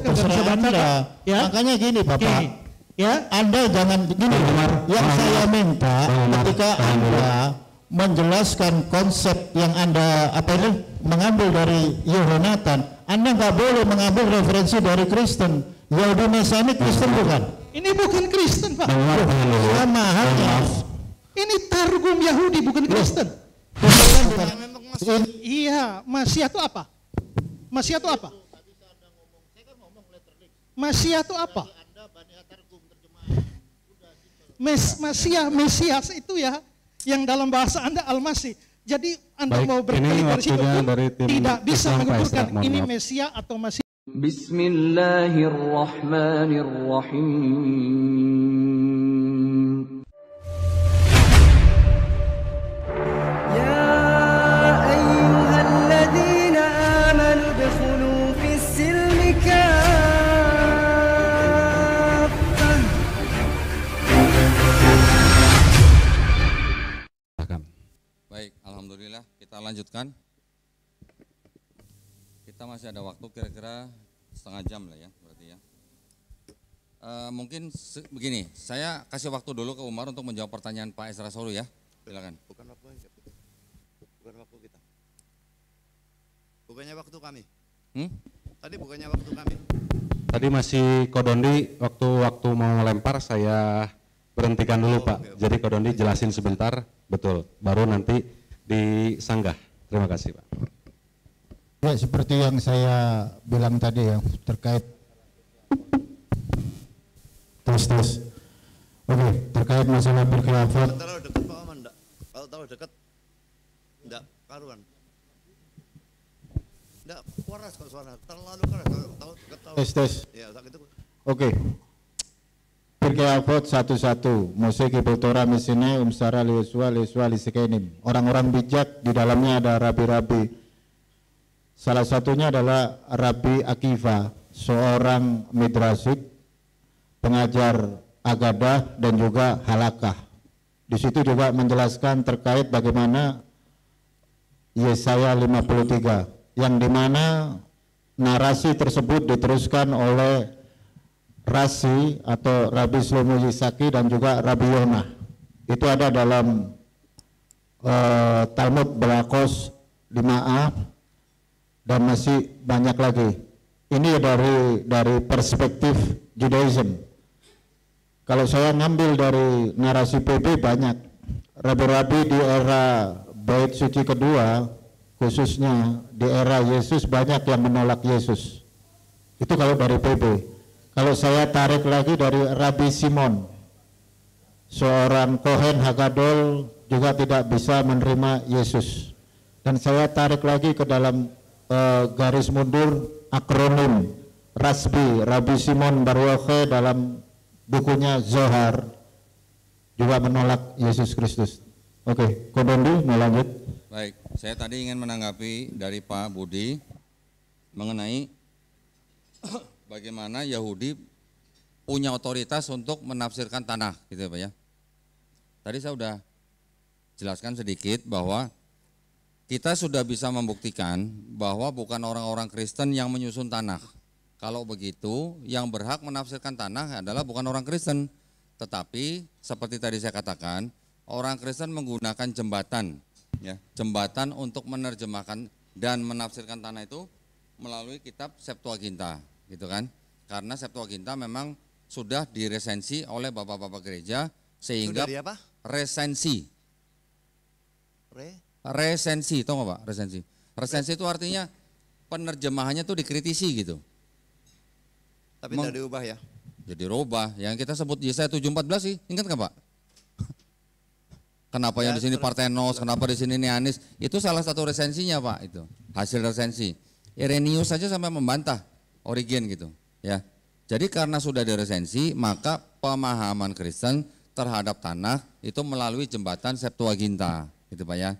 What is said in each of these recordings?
terserah Anda. Ya? Makanya gini Bapak. Gini, ya? Anda jangan gini. Yang saya minta ketika Anda menjelaskan konsep yang Anda mengambil dari Yohanatan, Anda nggak boleh mengambil referensi dari Kristen. Yahudi Mesianik Kristen bukan? Ini bukan Kristen, Pak. Sama halnya. Ini targum Yahudi, bukan Kristen. Iya, Masiah itu apa? Masiah itu apa? Masiah itu apa? Mesias itu ya, yang dalam bahasa Anda Al-Masih. Jadi Anda mau berkali dari situ pun tidak bisa mengukurkan ini Mesia atau Masih. Bismillahirrahmanirrahim. Baik, alhamdulillah kita lanjutkan. Kita masih ada waktu kira-kira setengah jam lah ya, berarti ya. Mungkin begini, saya kasih waktu dulu ke Umar untuk menjawab pertanyaan Pak Esra Solu ya. Silakan. Bukan waktu kita. Bukannya waktu kami. Tadi bukannya waktu kami. Tadi masih Kodondi, waktu mau melempar saya berhentikan dulu Pak. Okay. Jadi Kodondi jelasin sebentar, betul. Baru nanti disanggah. Terima kasih Pak. Ya, seperti yang saya bilang tadi ya, terkait terus. Oke, terkait masalah berkhilafat. Terlalu dekat Pak Oman enggak? Kalau terlalu dekat enggak karuan. Enggak keras kok suara, terlalu keras kalau dekat tahu. Tes. Ya, gitu. Oke. Berkhilafat satu-satu. Musik Torah misine umsara liuswa lisikenim. Orang-orang bijak di dalamnya ada rabi-rabi. Salah satunya adalah Rabbi Akiva, seorang midrasik, pengajar agadah dan juga halakah. Di situ juga menjelaskan terkait bagaimana Yesaya 53, yang dimana narasi tersebut diteruskan oleh Rasi atau Rabbi Shlomo Yisaki dan juga Rabbi Yonah. Itu ada dalam Talmud Belakos 5a dan masih banyak lagi. Ini dari perspektif Judaism. Kalau saya ngambil dari narasi PB banyak. Rabi-rabi di era Bait Suci kedua, khususnya di era Yesus, banyak yang menolak Yesus. Itu kalau dari PB. Kalau saya tarik lagi dari Rabbi Simon, seorang Kohen Hagadol juga tidak bisa menerima Yesus. Dan saya tarik lagi ke dalam garis mundur akronim Rasbi, Rabbi Simon Bar Yochai dalam bukunya Zohar juga menolak Yesus Kristus. Oke, Kodondi mau lanjut? Baik, saya tadi ingin menanggapi dari Pak Budi mengenai bagaimana Yahudi punya otoritas untuk menafsirkan tanah, gitu ya Pak ya. Tadi saya sudah jelaskan sedikit bahwa kita sudah bisa membuktikan bahwa bukan orang-orang Kristen yang menyusun tanah. Kalau begitu, yang berhak menafsirkan tanah adalah bukan orang Kristen. Tetapi seperti tadi saya katakan, orang Kristen menggunakan jembatan, ya, jembatan untuk menerjemahkan dan menafsirkan tanah itu melalui kitab Septuaginta, gitu kan? Karena Septuaginta memang sudah diresensi oleh bapak-bapak gereja sehingga Sudah di apa? resensi. Resensi, tahu nggak Pak? Resensi. Resensi itu artinya penerjemahannya tuh dikritisi gitu. Tapi tidak diubah ya? Jadi robah. Yang kita sebut Yesaya 7:14 sih, ingat nggak Pak? Kenapa ya, yang di sini Parthenos, kenapa di sini Neanis? Itu salah satu resensinya Pak, itu hasil resensi. Irenaeus saja sampai membantah Origen gitu, ya. Jadi karena sudah diresensi, maka pemahaman Kristen terhadap tanah itu melalui jembatan Septuaginta, gitu Pak ya.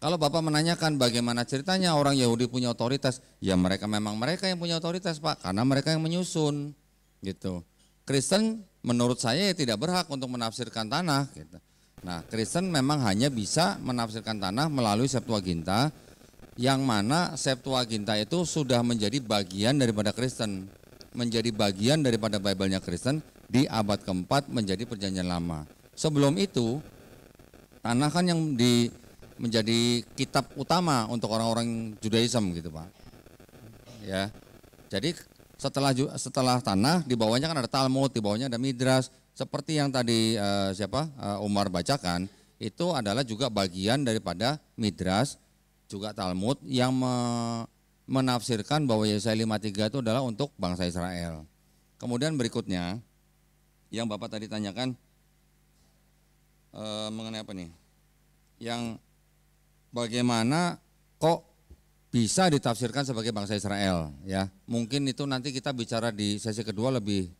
Kalau Bapak menanyakan bagaimana ceritanya orang Yahudi punya otoritas, ya mereka memang mereka yang punya otoritas Pak, karena mereka yang menyusun, gitu. Kristen menurut saya tidak berhak untuk menafsirkan tanah, gitu. Nah, Kristen memang hanya bisa menafsirkan tanah melalui Septuaginta Yang mana Septuaginta itu sudah menjadi bagian daripada Kristen, menjadi bagian daripada Bible-nya Kristen di abad keempat menjadi perjanjian lama. Sebelum itu Tanakh kan yang menjadi kitab utama untuk orang-orang Judaism gitu Pak. Ya, jadi setelah Tanakh di bawahnya kan ada Talmud, di bawahnya ada Midrash. Seperti yang tadi Umar bacakan, itu adalah juga bagian daripada Midrash, juga Talmud yang menafsirkan bahwa Yesaya 53 itu adalah untuk bangsa Israel. Kemudian berikutnya, yang Bapak tadi tanyakan mengenai apa nih? Yang bagaimana kok bisa ditafsirkan sebagai bangsa Israel, ya? Mungkin itu nanti kita bicara di sesi kedua lebih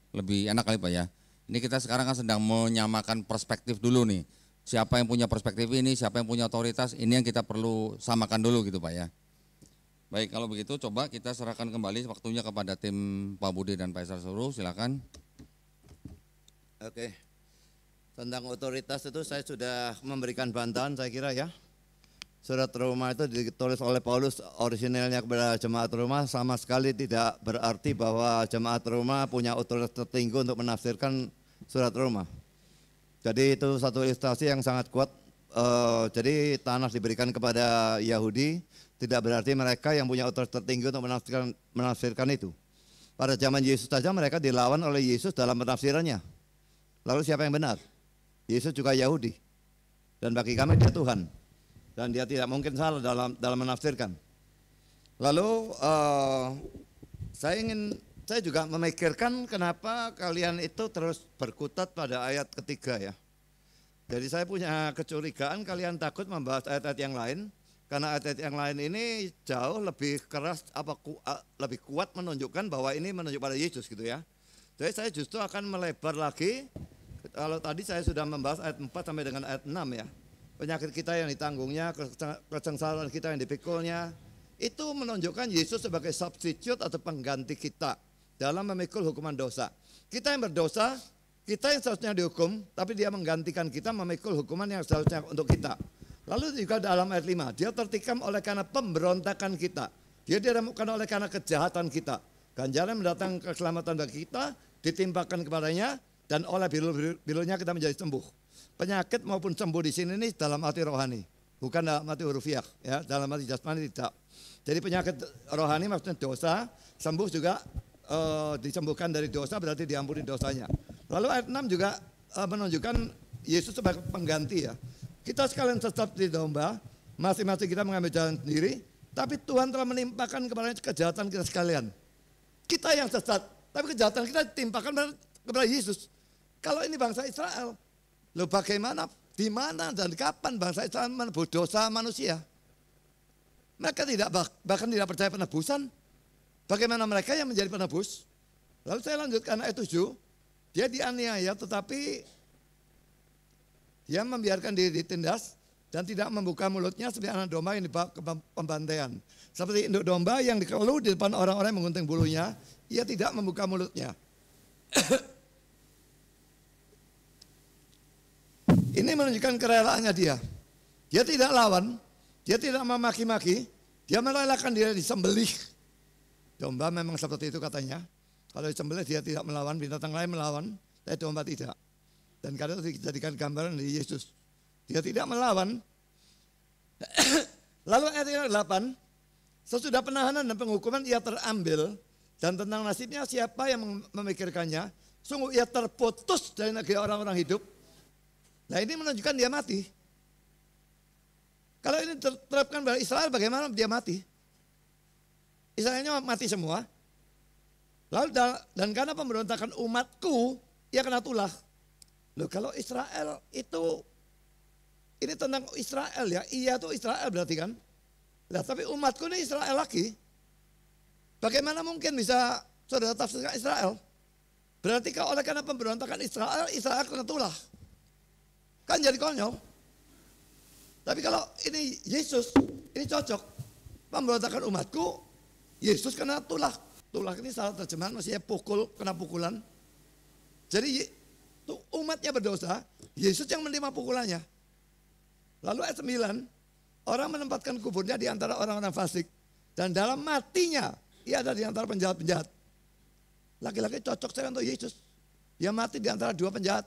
enak kali Pak ya. Ini kita sekarang kan sedang menyamakan perspektif dulu nih. Siapa yang punya perspektif ini, siapa yang punya otoritas, ini yang kita perlu samakan dulu gitu Pak ya. Baik, kalau begitu coba kita serahkan kembali waktunya kepada tim Pak Budi dan Pak Isar Suruh, silakan. Oke, tentang otoritas itu saya sudah memberikan bantahan saya kira ya. Surat Roma itu ditulis oleh Paulus orisinalnya kepada jemaat Roma sama sekali tidak berarti bahwa jemaat Roma punya otoritas tertinggi untuk menafsirkan surat Roma. Jadi itu satu ilustrasi yang sangat kuat. Jadi tanah diberikan kepada Yahudi tidak berarti mereka yang punya otoritas tertinggi untuk menafsirkan itu. Pada zaman Yesus saja mereka dilawan oleh Yesus dalam penafsirannya. Lalu siapa yang benar? Yesus juga Yahudi. Dan bagi kami dia Tuhan. Dan dia tidak mungkin salah dalam menafsirkan. Lalu saya juga memikirkan kenapa kalian itu terus berkutat pada ayat ketiga ya. Jadi saya punya kecurigaan kalian takut membahas ayat-ayat yang lain karena ayat-ayat yang lain ini jauh lebih keras lebih kuat menunjukkan bahwa ini menunjuk pada Yesus gitu ya. Jadi saya justru akan melebar lagi. Kalau tadi saya sudah membahas ayat 4 sampai dengan ayat 6 ya. Penyakit kita yang ditanggungnya, kesengsaraan kita yang dipikulnya, itu menunjukkan Yesus sebagai substitute atau pengganti kita dalam memikul hukuman dosa. Kita yang berdosa, kita yang seharusnya dihukum, tapi dia menggantikan kita memikul hukuman yang seharusnya untuk kita. Lalu juga dalam ayat 5, dia tertikam oleh karena pemberontakan kita. Dia diremukkan oleh karena kejahatan kita. Ganjaran mendatangkan keselamatan bagi kita, ditimpakan kepadanya, dan oleh bilu-bilunya kita menjadi sembuh. Penyakit maupun sembuh di sini ini dalam arti rohani, bukan dalam arti hurufiah, ya, dalam arti jasmani tidak. Jadi penyakit rohani maksudnya dosa, sembuh juga disembuhkan dari dosa berarti diampuni dosanya. Lalu ayat 6 juga menunjukkan Yesus sebagai pengganti ya. Kita sekalian sesat di domba, masing-masing kita mengambil jalan sendiri, tapi Tuhan telah menimpakan kepada kejahatan kita sekalian. Kita yang sesat, tapi kejahatan kita ditimpakan kepada Yesus. Kalau ini bangsa Israel, loh bagaimana, di mana dan kapan bangsa Israel menebus dosa manusia? Mereka bahkan tidak percaya penebusan. Bagaimana mereka yang menjadi penebus? Lalu saya lanjutkan ayat 7. Dia dianiaya tetapi dia membiarkan diri ditindas dan tidak membuka mulutnya seperti anak domba yang dibawa ke pembantaian. Seperti induk domba yang dikeluh di depan orang-orang yang menggunting bulunya, ia tidak membuka mulutnya. Ini menunjukkan kerelaannya dia. Dia tidak lawan, dia tidak memaki-maki, dia merelakan diri disembelih. Domba memang seperti itu katanya. Kalau disembelih dia tidak melawan, binatang lain melawan, tapi domba tidak. Dan karena itu dijadikan gambaran dari Yesus. Dia tidak melawan. Lalu ayat 8, sesudah penahanan dan penghukuman ia terambil, dan tentang nasibnya siapa yang memikirkannya, sungguh ia terputus dari negeri orang-orang hidup. Nah ini menunjukkan dia mati. Kalau ini diterapkan pada Israel bagaimana dia mati? Israelnya mati semua. Lalu dan karena pemberontakan umatku, ia kena tulah. Loh kalau Israel itu, ini tentang Israel ya, iya itu Israel berarti kan. Nah tapi umatku ini Israel lagi. Bagaimana mungkin bisa saudara tafsirkan Israel? Berarti kalau oleh karena pemberontakan Israel, Israel kena tulah. Kan jadi konyol. Tapi kalau ini Yesus, ini cocok. Pemberontakan umatku, Yesus kena tulah. Tulah ini salah terjemahan, maksudnya pukul, kena pukulan. Jadi umatnya berdosa, Yesus yang menerima pukulannya. Lalu ayat 9, Orang menempatkan kuburnya di antara orang-orang fasik. Dan dalam matinya, ia ada di antara penjahat-penjahat. Laki-laki cocok saya untuk Yesus. Dia mati di antara dua penjahat.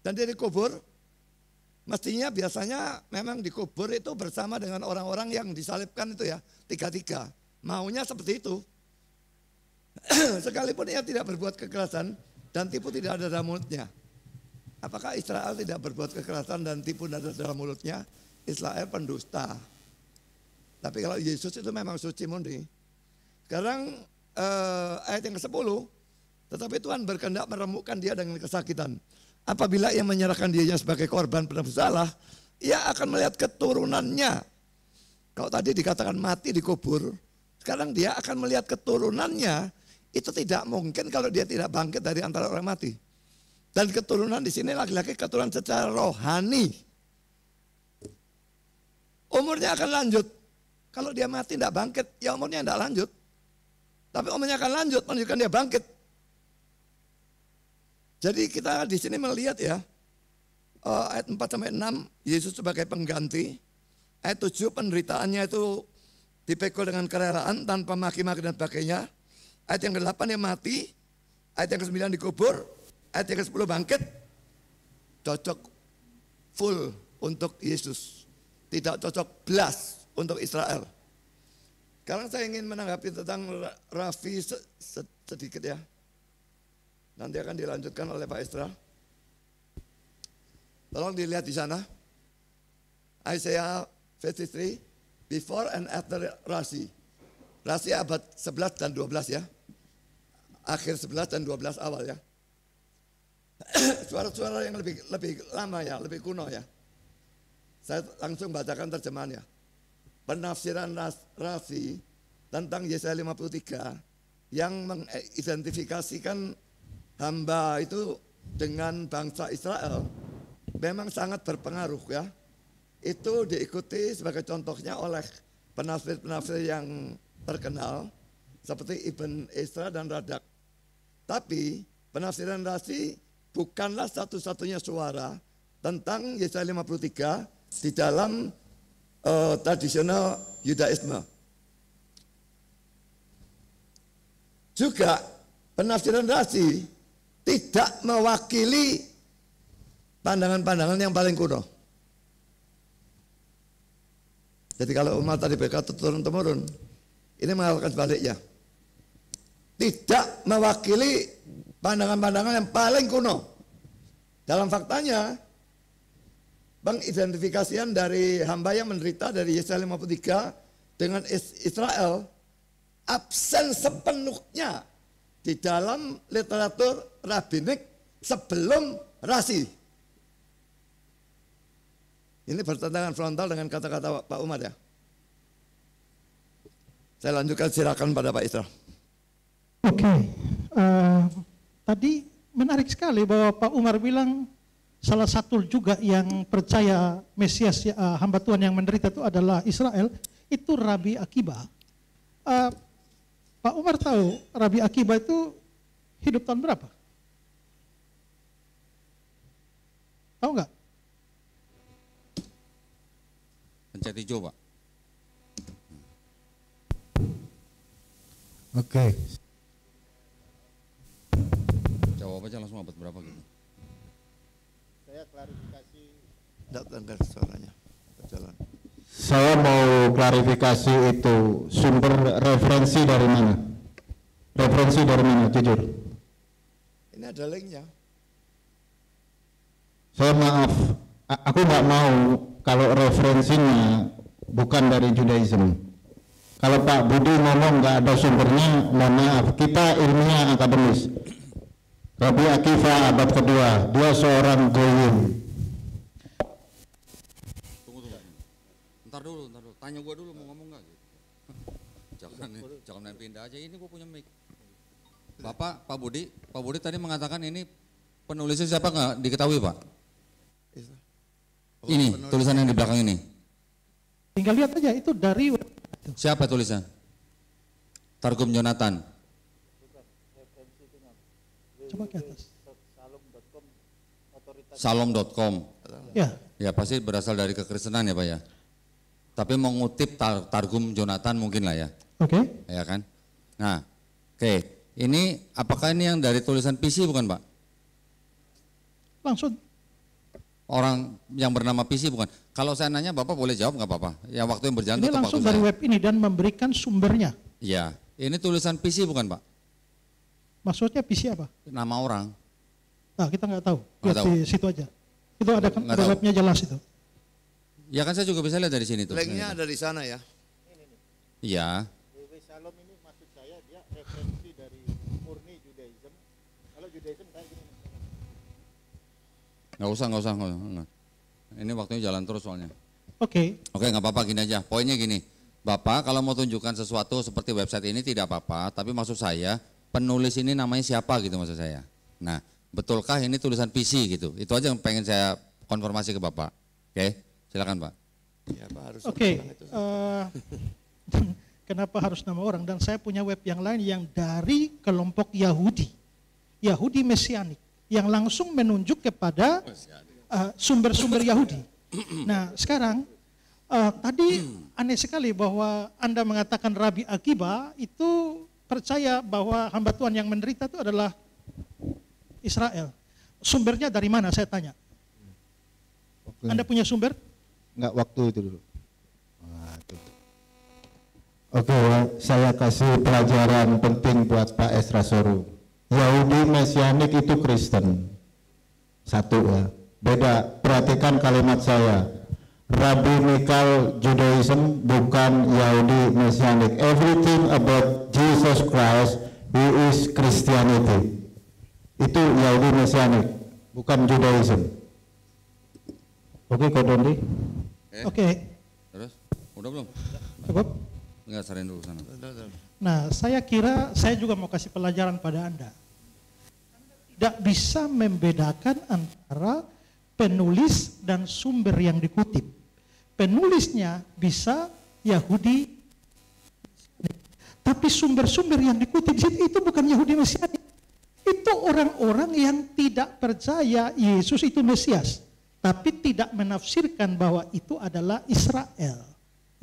Dan dia dikubur, mestinya biasanya memang dikubur itu bersama dengan orang-orang yang disalibkan itu ya, tiga-tiga. Maunya seperti itu. Sekalipun ia tidak berbuat kekerasan dan tipu tidak ada dalam mulutnya. Apakah Israel tidak berbuat kekerasan dan tipu tidak ada dalam mulutnya? Israel pendusta. Tapi kalau Yesus itu memang suci murni. Sekarang ayat yang ke-10, tetapi Tuhan berkehendak meremukkan dia dengan kesakitan. Apabila ia menyerahkan dirinya sebagai korban penebus salah, ia akan melihat keturunannya. Kalau tadi dikatakan mati dikubur, sekarang dia akan melihat keturunannya. Itu tidak mungkin kalau dia tidak bangkit dari antara orang mati. Dan keturunan di sini laki-laki keturunan secara rohani. Umurnya akan lanjut. Kalau dia mati tidak bangkit, ya umurnya tidak lanjut. Tapi umurnya akan lanjut, menunjukkan dia bangkit. Jadi kita di sini melihat ya, ayat 4-6, Yesus sebagai pengganti. Ayat 7, penderitaannya itu dipikul dengan kerelaan, tanpa maki-maki dan sebagainya. Ayat yang ke-8 dia mati, ayat yang ke-9 dikubur, ayat yang ke-10 bangkit. Cocok full untuk Yesus. Tidak cocok belas untuk Israel. Sekarang saya ingin menanggapi tentang Raffi sedikit ya. Nanti akan dilanjutkan oleh Pak Isra. Tolong dilihat di sana. Isaiah 53, before and after Rashi. Rashi abad 11 dan 12 ya. Akhir 11 dan 12 awal ya. Suara-suara yang lebih lama ya, lebih kuno ya. Saya langsung bacakan terjemahannya. Penafsiran Rashi tentang Yesaya 53 yang mengidentifikasikan hamba itu dengan bangsa Israel memang sangat berpengaruh ya. Itu diikuti sebagai contohnya oleh penafsir-penafsir yang terkenal seperti Ibn Ezra dan Radak. Tapi penafsiran Rashi bukanlah satu-satunya suara tentang Yesaya 53 di dalam tradisional Yudaisme. Juga penafsiran Rashi tidak mewakili pandangan-pandangan yang paling kuno. Jadi kalau umat tadi berkata turun-temurun, ini mengatakan sebaliknya. Tidak mewakili pandangan-pandangan yang paling kuno. Dalam faktanya, pengidentifikasian dari hamba yang menderita dari Yesaya 53 dengan Israel absen sepenuhnya di dalam literatur rabbinik sebelum Rashi. Ini bertentangan frontal dengan kata-kata Pak Umar ya. Saya lanjutkan, silakan pada Pak Isra. Oke, tadi menarik sekali bahwa Pak Umar bilang salah satu juga yang percaya Mesias hamba Tuhan yang menderita itu adalah Israel, itu Rabi Akiba. Pak Umar tahu Rabi Akiba itu hidup tahun berapa? Tahu nggak? Pencet hijau, Pak. Oke. Jawab aja langsung abad berapa gitu. Saya klarifikasi. Tidak dengar suaranya. Berjalan. Saya mau klarifikasi itu sumber referensi dari mana? Referensi dari mana, jujur? Ini ada linknya. Saya maaf, aku nggak mau kalau referensinya bukan dari Judaism. Kalau Pak Budi ngomong nggak ada sumbernya, mohon maaf, kita ilmiah akademis. Rabi Akiva abad kedua, dia seorang goyim. Tunggu. Ntar dulu. Tanya gua dulu mau ngomong nggak gitu. Jangan main pindah aja, ini gua punya mic. Bapak, Pak Budi tadi mengatakan ini penulisnya siapa nggak diketahui Pak? Ini tulisan yang di belakang ini. Tinggal lihat aja itu dari Siapa tulisan? Targum Jonathan. coba ke atas. Salom.com. Ya. Ya pasti berasal dari kekristenan ya Pak ya. tapi mengutip Targum Jonathan mungkin lah ya. Oke. Ya kan? Nah, oke. Ini apakah ini yang dari tulisan PC bukan Pak? Langsung. Orang yang bernama PC bukan? Kalau saya nanya Bapak boleh jawab nggak apa-apa? Ya waktu yang berjalan Ini tetap langsung waktu dari saya. web ini dan memberikan sumbernya. Iya, ini tulisan PC bukan Pak? Maksudnya PC apa? Nama orang. Nah, kita nggak tahu. Nggak Lihat tahu. di situ aja. Itu ada Nggak tahu. webnya jelas itu. Ya kan saya juga bisa lihat dari sini tuh. Linknya ada di sana ya. Iya. Shalom ini maksud saya dia referensi dari murni Judaism. Kalau Judaism kayak gini. Nggak usah. Nggak. Ini waktunya jalan terus soalnya. Oke. Oke, nggak apa-apa, gini aja. Poinnya gini, Bapak kalau mau tunjukkan sesuatu seperti website ini tidak apa-apa, tapi maksud saya penulis ini namanya siapa gitu maksud saya. Nah, betulkah ini tulisan PC gitu? Itu aja yang pengen saya konfirmasi ke Bapak. Oke, silakan Pak. Ya, Pak, harus Oke. bilang itu. Kenapa harus nama orang? Dan saya punya web yang lain yang dari kelompok Yahudi Mesianik, yang langsung menunjuk kepada sumber-sumber Yahudi. Nah, sekarang tadi aneh sekali bahwa Anda mengatakan Rabi Akiba itu percaya bahwa hamba Tuhan yang menderita itu adalah Israel. Sumbernya dari mana saya tanya? Anda punya sumber? Enggak, waktu itu dulu. Oke, saya kasih pelajaran penting buat Pak Esra Soru. Yahudi Mesianik itu Kristen. Satu ya. Beda, perhatikan kalimat saya. Rabbinical Judaism bukan Yahudi Mesianik. Everything about Jesus Christ, he is Christianity. Itu Yahudi Mesianik, bukan Judaism. Oke, Kodondi. Oke. Terus? Udah belum? Cukup? Enggak, sarain dulu sana. Nah, saya kira saya juga mau kasih pelajaran pada Anda. Tidak bisa membedakan antara penulis dan sumber yang dikutip. Penulisnya bisa Yahudi, tapi sumber-sumber yang dikutip itu bukan Yahudi Mesianik. Itu orang-orang yang tidak percaya Yesus itu Mesias, tapi tidak menafsirkan bahwa itu adalah Israel.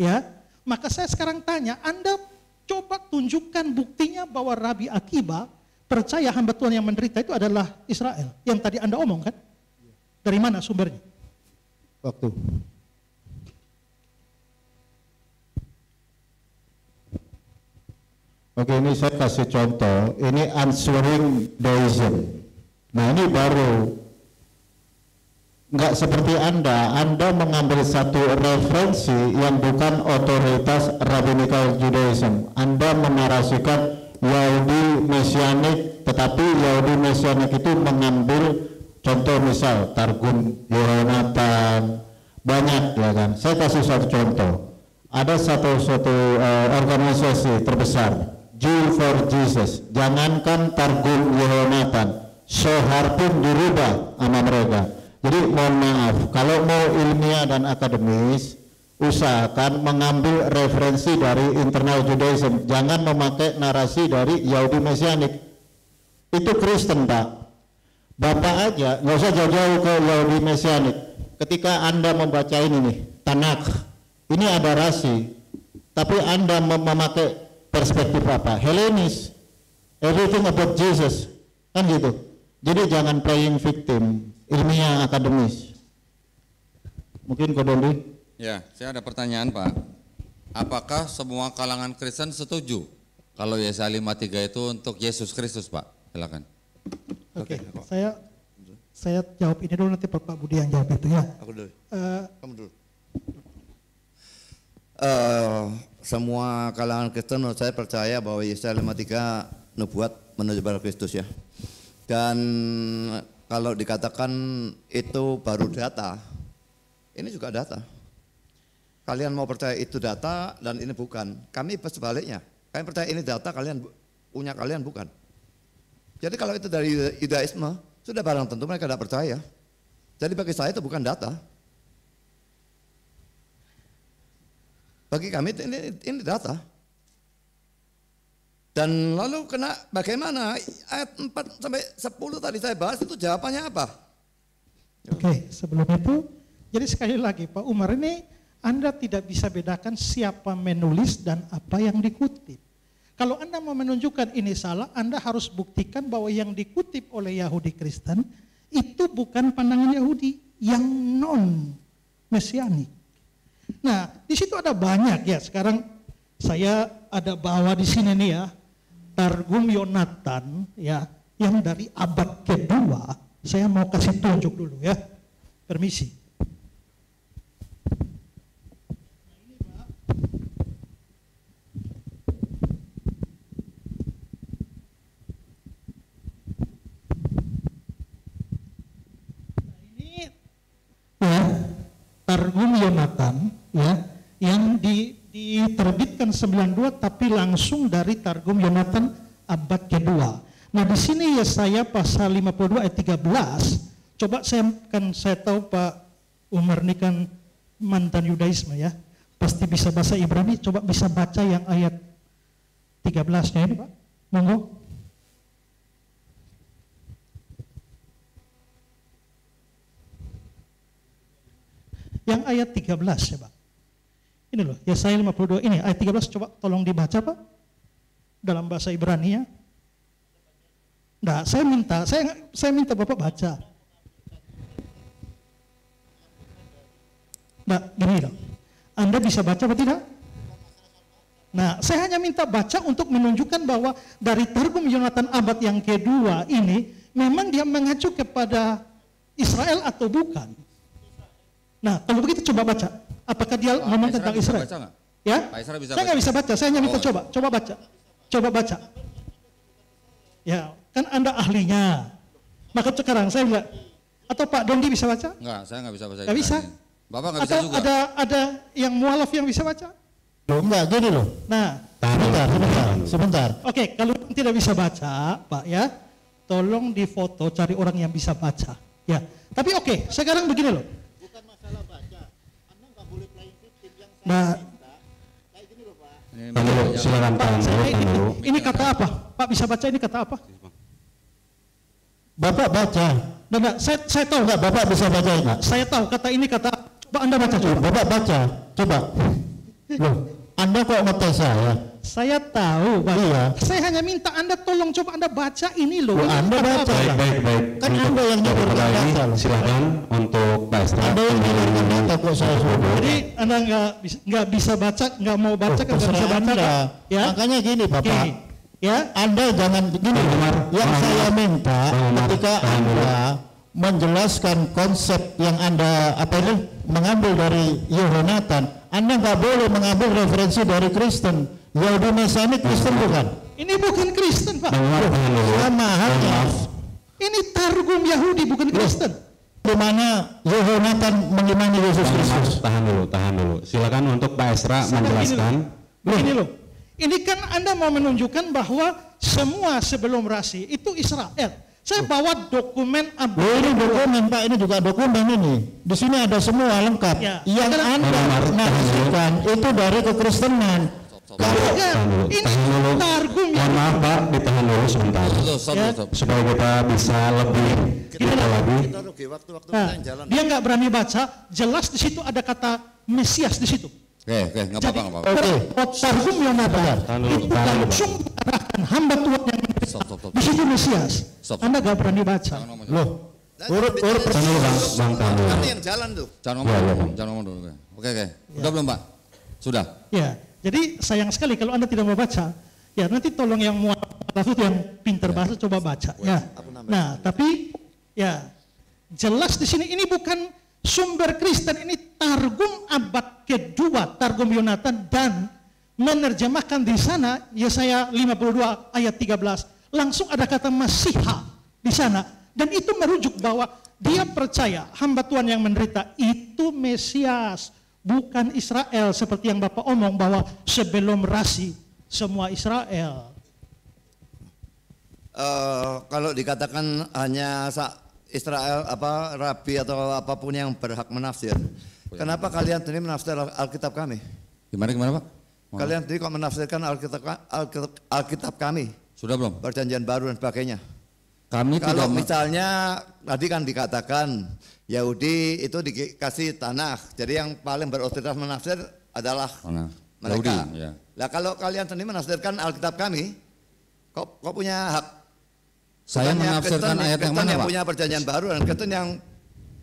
Ya, maka saya sekarang tanya, Anda coba tunjukkan buktinya bahwa Rabi Akiba percaya hamba Tuhan yang menderita itu adalah Israel. Yang tadi Anda omongkan, dari mana sumbernya? Waktu. Oke, ini saya kasih contoh. Ini answering deism. Nah, ini baru. Nggak seperti Anda mengambil satu referensi yang bukan otoritas Rabbinical Judaism. Anda menarasikan Yahudi Mesianik, tetapi Yahudi Mesianik itu mengambil contoh misal Targum Yonatan, banyak ya kan. Saya kasih satu contoh. Ada satu organisasi terbesar, Jew for Jesus. Jangankan Targum Yonatan, Sohar pun dirubah sama mereka. Jadi mohon maaf, kalau mau ilmiah dan akademis, usahakan mengambil referensi dari internal Judaism. Jangan memakai narasi dari Yahudi Mesianik. Itu Kristen, Pak. Bapak aja, nggak usah jauh-jauh ke Yahudi Mesianik. Ketika Anda membaca ini nih, Tanakh, ini ada rasi. Tapi Anda memakai perspektif apa? Helenis. Everything about Jesus. Kan gitu. Jadi jangan playing victim. Ilmiah akademis. Mungkin Kodondi? Ya, saya ada pertanyaan Pak. Apakah semua kalangan Kristen setuju kalau Yesaya 53 itu untuk Yesus Kristus Pak? Silakan. Oke, saya jawab ini dulu, nanti Pak Budi yang jawab itu ya. Aku dulu. Kamu dulu. Semua kalangan Kristen menurut saya percaya bahwa Yesaya 53 nubuat menuju pada Kristus ya. Dan kalau dikatakan itu baru data, ini juga data. Kalian mau percaya itu data dan ini bukan. Kami sebaliknya. Kalian percaya ini data, kalian punya kalian bukan. Jadi kalau itu dari Yudaisme, sudah barang tentu mereka tidak percaya. Jadi bagi saya itu bukan data. Bagi kami ini data. Dan lalu bagaimana ayat 4 sampai 10 tadi saya bahas itu jawabannya apa? Oke, sebelum itu, jadi sekali lagi Pak Umar, ini Anda tidak bisa bedakan siapa menulis dan apa yang dikutip. Kalau Anda mau menunjukkan ini salah, Anda harus buktikan bahwa yang dikutip oleh Yahudi Kristen itu bukan pandangan Yahudi yang non-mesianik. Nah, di situ ada banyak ya. Sekarang saya ada bawa di sini nih ya, Targum Yonatan ya, yang dari abad kedua. Saya mau kasih tunjuk dulu ya. Permisi. Targum Yonatan ya, yang diterbitkan 92 tapi langsung dari Targum Yonatan abad kedua. Nah di sini Yesaya pasal 52 ayat 13. Coba saya tahu Pak Umar ini kan mantan Yudaisme ya, pasti bisa bahasa Ibrani. Coba bisa baca yang ayat 13-nya ini Pak, monggo. Yang ayat 13 ya Pak. Ini loh, Yesaya 52 ini ayat 13, coba tolong dibaca Pak. Dalam bahasa Ibrani ya. Nah, saya minta Bapak baca. Nah, gini loh. Anda bisa baca atau tidak? Nah, saya hanya minta baca untuk menunjukkan bahwa dari Targum Yonatan abad yang kedua ini memang dia mengacu kepada Israel atau bukan. Nah, kalau begitu coba baca. Apakah dia ngomong tentang Israel? Ya? Saya nggak bisa baca. Saya hanya minta coba baca. Coba baca. Ya, kan Anda ahlinya. Maka sekarang saya enggak. Atau Pak Dondi bisa baca? Enggak, saya nggak bisa baca. Nggak bisa. Bapak nggak bisa juga. Ada yang mualaf yang bisa baca? Loh, enggak, gini loh. Nah, sebentar. Oke, kalau tidak bisa baca, Pak ya, tolong difoto cari orang yang bisa baca. Ya. Tapi oke, sekarang begini loh. Nah, silakan Pak, ini kata apa? Pak bisa baca ini kata apa? Bapak baca. Nah, saya tahu Enggak, Bapak bisa baca enggak? Saya tahu kata ini kata. Coba Anda baca coba. Bapak baca. Coba. Loh, Anda kok ngetes saya? Saya tahu, Pak. Iya. Saya hanya minta Anda tolong coba Anda baca ini loh. Loh, Ini Anda kata baca. apa? Baik. Kan Anda yang nyuruh Untuk baca ini loh. silakan untuk Pak Estra. Anda yang nyuruh baca kok saya suruh. Jadi Anda nggak bisa baca, nggak mau baca, nggak bisa Terserah baca, Anda. Pak. Ya. Makanya gini Bapak. Oke. Ya. Anda jangan gini. Yang saya minta ketika Anda menjelaskan konsep yang Anda mengambil dari Yonatan, Anda nggak boleh mengambil referensi dari Kristen. Yahudi Mesianik Kristen bukan? Ini bukan Kristen, Pak. Sama halnya. Ini Targum Yahudi, bukan Kristen. Di mana Yonatan mengimani Yesus Kristus. Tahan dulu. Silakan untuk Pak Estra menjelaskan. Begini loh. Ini kan Anda mau menunjukkan bahwa semua sebelum rasi itu Israel. Saya bawa dokumen Ini dokumen Pak, ini juga dokumen ini. Di sini ada semua lengkap. Ya. Yang Anda nafsirkan itu dari kekristenan. ini Targum Mohon maaf Pak, ditahan dulu sebentar. Stop. Supaya kita bisa lebih lagi. Kita rugi waktu-waktu Nah, kita yang jalan. dia nggak berani baca. Jelas di situ ada kata Mesias di situ. Oke, nggak apa-apa. Targum Yonatan itu langsung mengarahkan hamba Tuhan yang Stop. di situ Mesias. Stop. Anda nggak berani baca. Loh, urut Tahan dulu Bang, tahan dulu. Nanti yang jalan tuh. Jangan ngomong dulu. Oke. Udah belum Pak? Sudah. Ya, jadi sayang sekali kalau Anda tidak mau baca. Ya, nanti tolong yang mualaf itu yang pintar bahasa coba baca. Ya. Nah, tapi ya jelas di sini ini bukan sumber Kristen, ini Targum abad kedua, Targum Yonatan, dan menerjemahkan di sana Yesaya 52 ayat 13. Langsung ada kata Masiha di sana, dan itu merujuk bahwa dia percaya hamba Tuhan yang menderita itu Mesias, bukan Israel seperti yang Bapak omong bahwa sebelum rasi semua Israel. Kalau dikatakan hanya Israel rabi atau apapun yang berhak menafsir, kenapa kalian ini menafsir Alkitab kami? Gimana Pak? Kalian ini kok menafsirkan Alkitab kami? Sudah belum? Perjanjian baru dan sebagainya. Kami Kalau tidak misalnya tadi kan dikatakan Yahudi itu dikasih tanah, jadi yang paling berotoritas menafsir adalah mereka. Yahudi, ya. Lah kalau kalian sendiri menafsirkan Alkitab kami, kok punya hak? Saya Bukannya menafsirkan ayat yang mana, yang Pak? punya perjanjian baru dan Kristen yang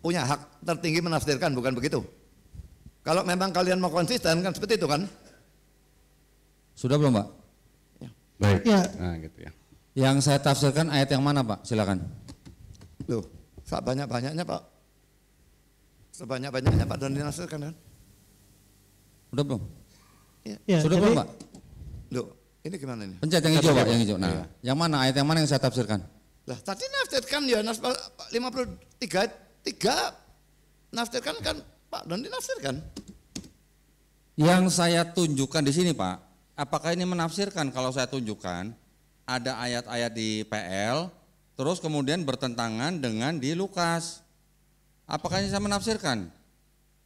punya hak tertinggi menafsirkan, bukan begitu? Kalau memang kalian mau konsisten kan seperti itu kan? Sudah belum, Pak? Baik. Ya. Nah, gitu ya. Yang saya tafsirkan ayat yang mana, Pak? Silakan. Loh, sebanyak-banyaknya Pak. Sebanyak-banyaknya Pak dan dinafsirkan kan? Sudah belum? Ya, Sudah jadi- belum, Pak? Loh, ini gimana ini? Pencet yang hijau, Pak, yang hijau. Nah, yang mana ayat yang mana yang saya tafsirkan? Lah tadi nafsirkan ya 53 nafsirkan kan Pak dan dinafsirkan. Yang saya tunjukkan di sini, Pak, apakah ini menafsirkan kalau saya tunjukkan ada ayat-ayat di PL, terus kemudian bertentangan dengan di Lukas. Apakah ini saya menafsirkan?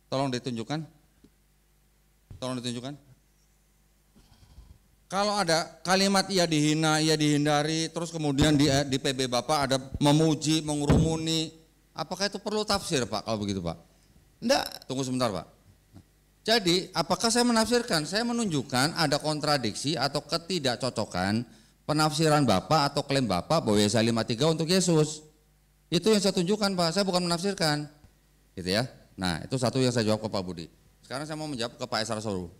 Tolong ditunjukkan. Tolong ditunjukkan. Kalau ada kalimat ia dihina, ia dihindari, terus kemudian di PB Bapak ada memuji, mengurumuni, apakah itu perlu tafsir, Pak, kalau begitu, Pak? Enggak, Tunggu sebentar, Pak. Jadi, apakah saya menafsirkan? Saya menunjukkan ada kontradiksi atau ketidakcocokan penafsiran Bapak atau klaim Bapak bahwa Yesaya 53 untuk Yesus. Itu yang saya tunjukkan, Pak. Saya bukan menafsirkan. Gitu ya. Nah, itu satu yang saya jawab ke Pak Budi. Sekarang saya mau menjawab ke Pak Esar Soru.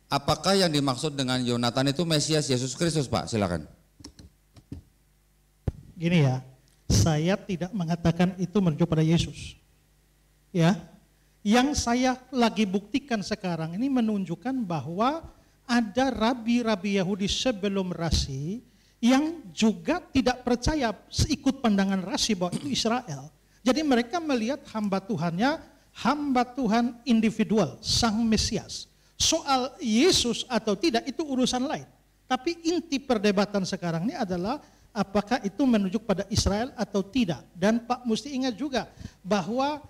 Apakah yang dimaksud dengan Yonatan itu Mesias Yesus Kristus, Pak? Silakan. Gini ya, saya tidak mengatakan itu merujuk pada Yesus. Ya, yang saya lagi buktikan sekarang ini menunjukkan bahwa ada rabi-rabi Yahudi sebelum Rasi yang juga tidak percaya seikut pandangan Rasi bahwa itu Israel. Jadi mereka melihat hamba Tuhannya, hamba Tuhan individual, Sang Mesias. Soal Yesus atau tidak itu urusan lain. Tapi inti perdebatan sekarang ini adalah apakah itu menunjuk pada Israel atau tidak. Dan Pak mesti ingat juga bahwa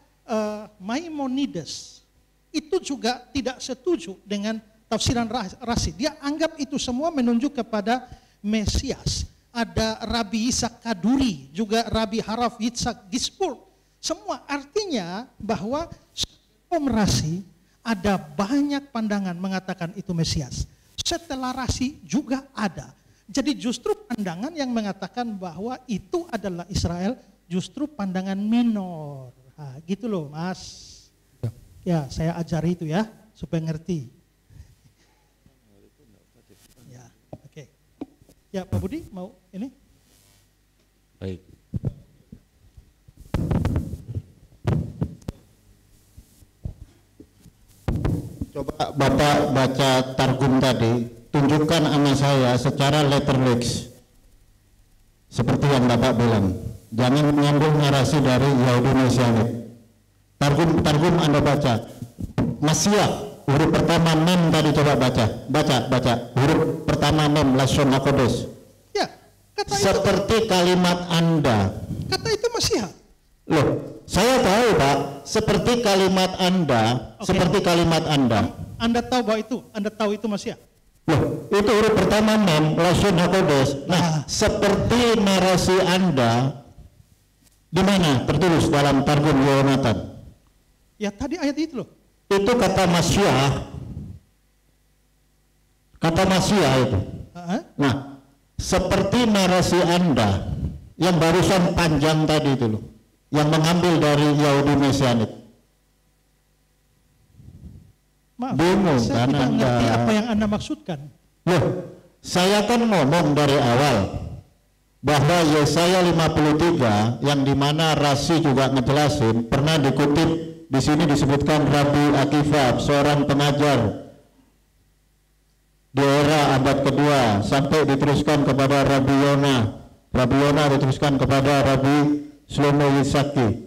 Maimonides itu juga tidak setuju dengan tafsiran Rasi. Dia anggap itu semua menunjuk kepada Mesias. Ada Rabi Yitzhak Kaduri, juga Rabi Haraf Yitzhak Gisburg. Semua artinya bahwa sebelum Rasi ada banyak pandangan mengatakan itu Mesias. Setelah Rasi juga ada. Jadi justru pandangan yang mengatakan bahwa itu adalah Israel justru pandangan minor. Nah, gitu loh Mas. Ya saya ajari itu ya supaya ngerti. Ya, oke. Ya Pak Budi mau ini? Baik. Coba Bapak baca Targum tadi, tunjukkan sama saya secara letterlix. Seperti yang Bapak bilang, jangan mengambil narasi dari Yahudi Mesianik. Targum Anda baca. Masiah, huruf pertama mem tadi coba baca. Huruf pertama mem, Lashon HaKodesh. Ya, kata itu, Seperti kalimat Anda. kata itu Masiah. Loh, saya tahu Pak, seperti kalimat Anda, Oke. seperti kalimat Anda. Anda tahu itu Masiah. Loh, itu huruf pertama mem, Lashon HaKodesh. Nah, seperti narasi Anda, di mana tertulis dalam Targum Yonatan? Ya tadi ayat itu loh. Itu kata Masiah. Kata Masiah itu. Nah, seperti narasi Anda yang barusan panjang tadi itu loh, yang mengambil dari Yahudi Mesianik. Maaf, Bingung saya kan tidak Anda. ngerti apa yang Anda maksudkan. Loh, saya kan ngomong dari awal bahwa Yesaya 53 yang dimana Rasi juga ngejelasin pernah dikutip di sini disebutkan Rabi Akiva, seorang pengajar di era abad kedua sampai diteruskan kepada Rabi Yona. Rabi Yona diteruskan kepada Rabi Shlomo Yitzhaki.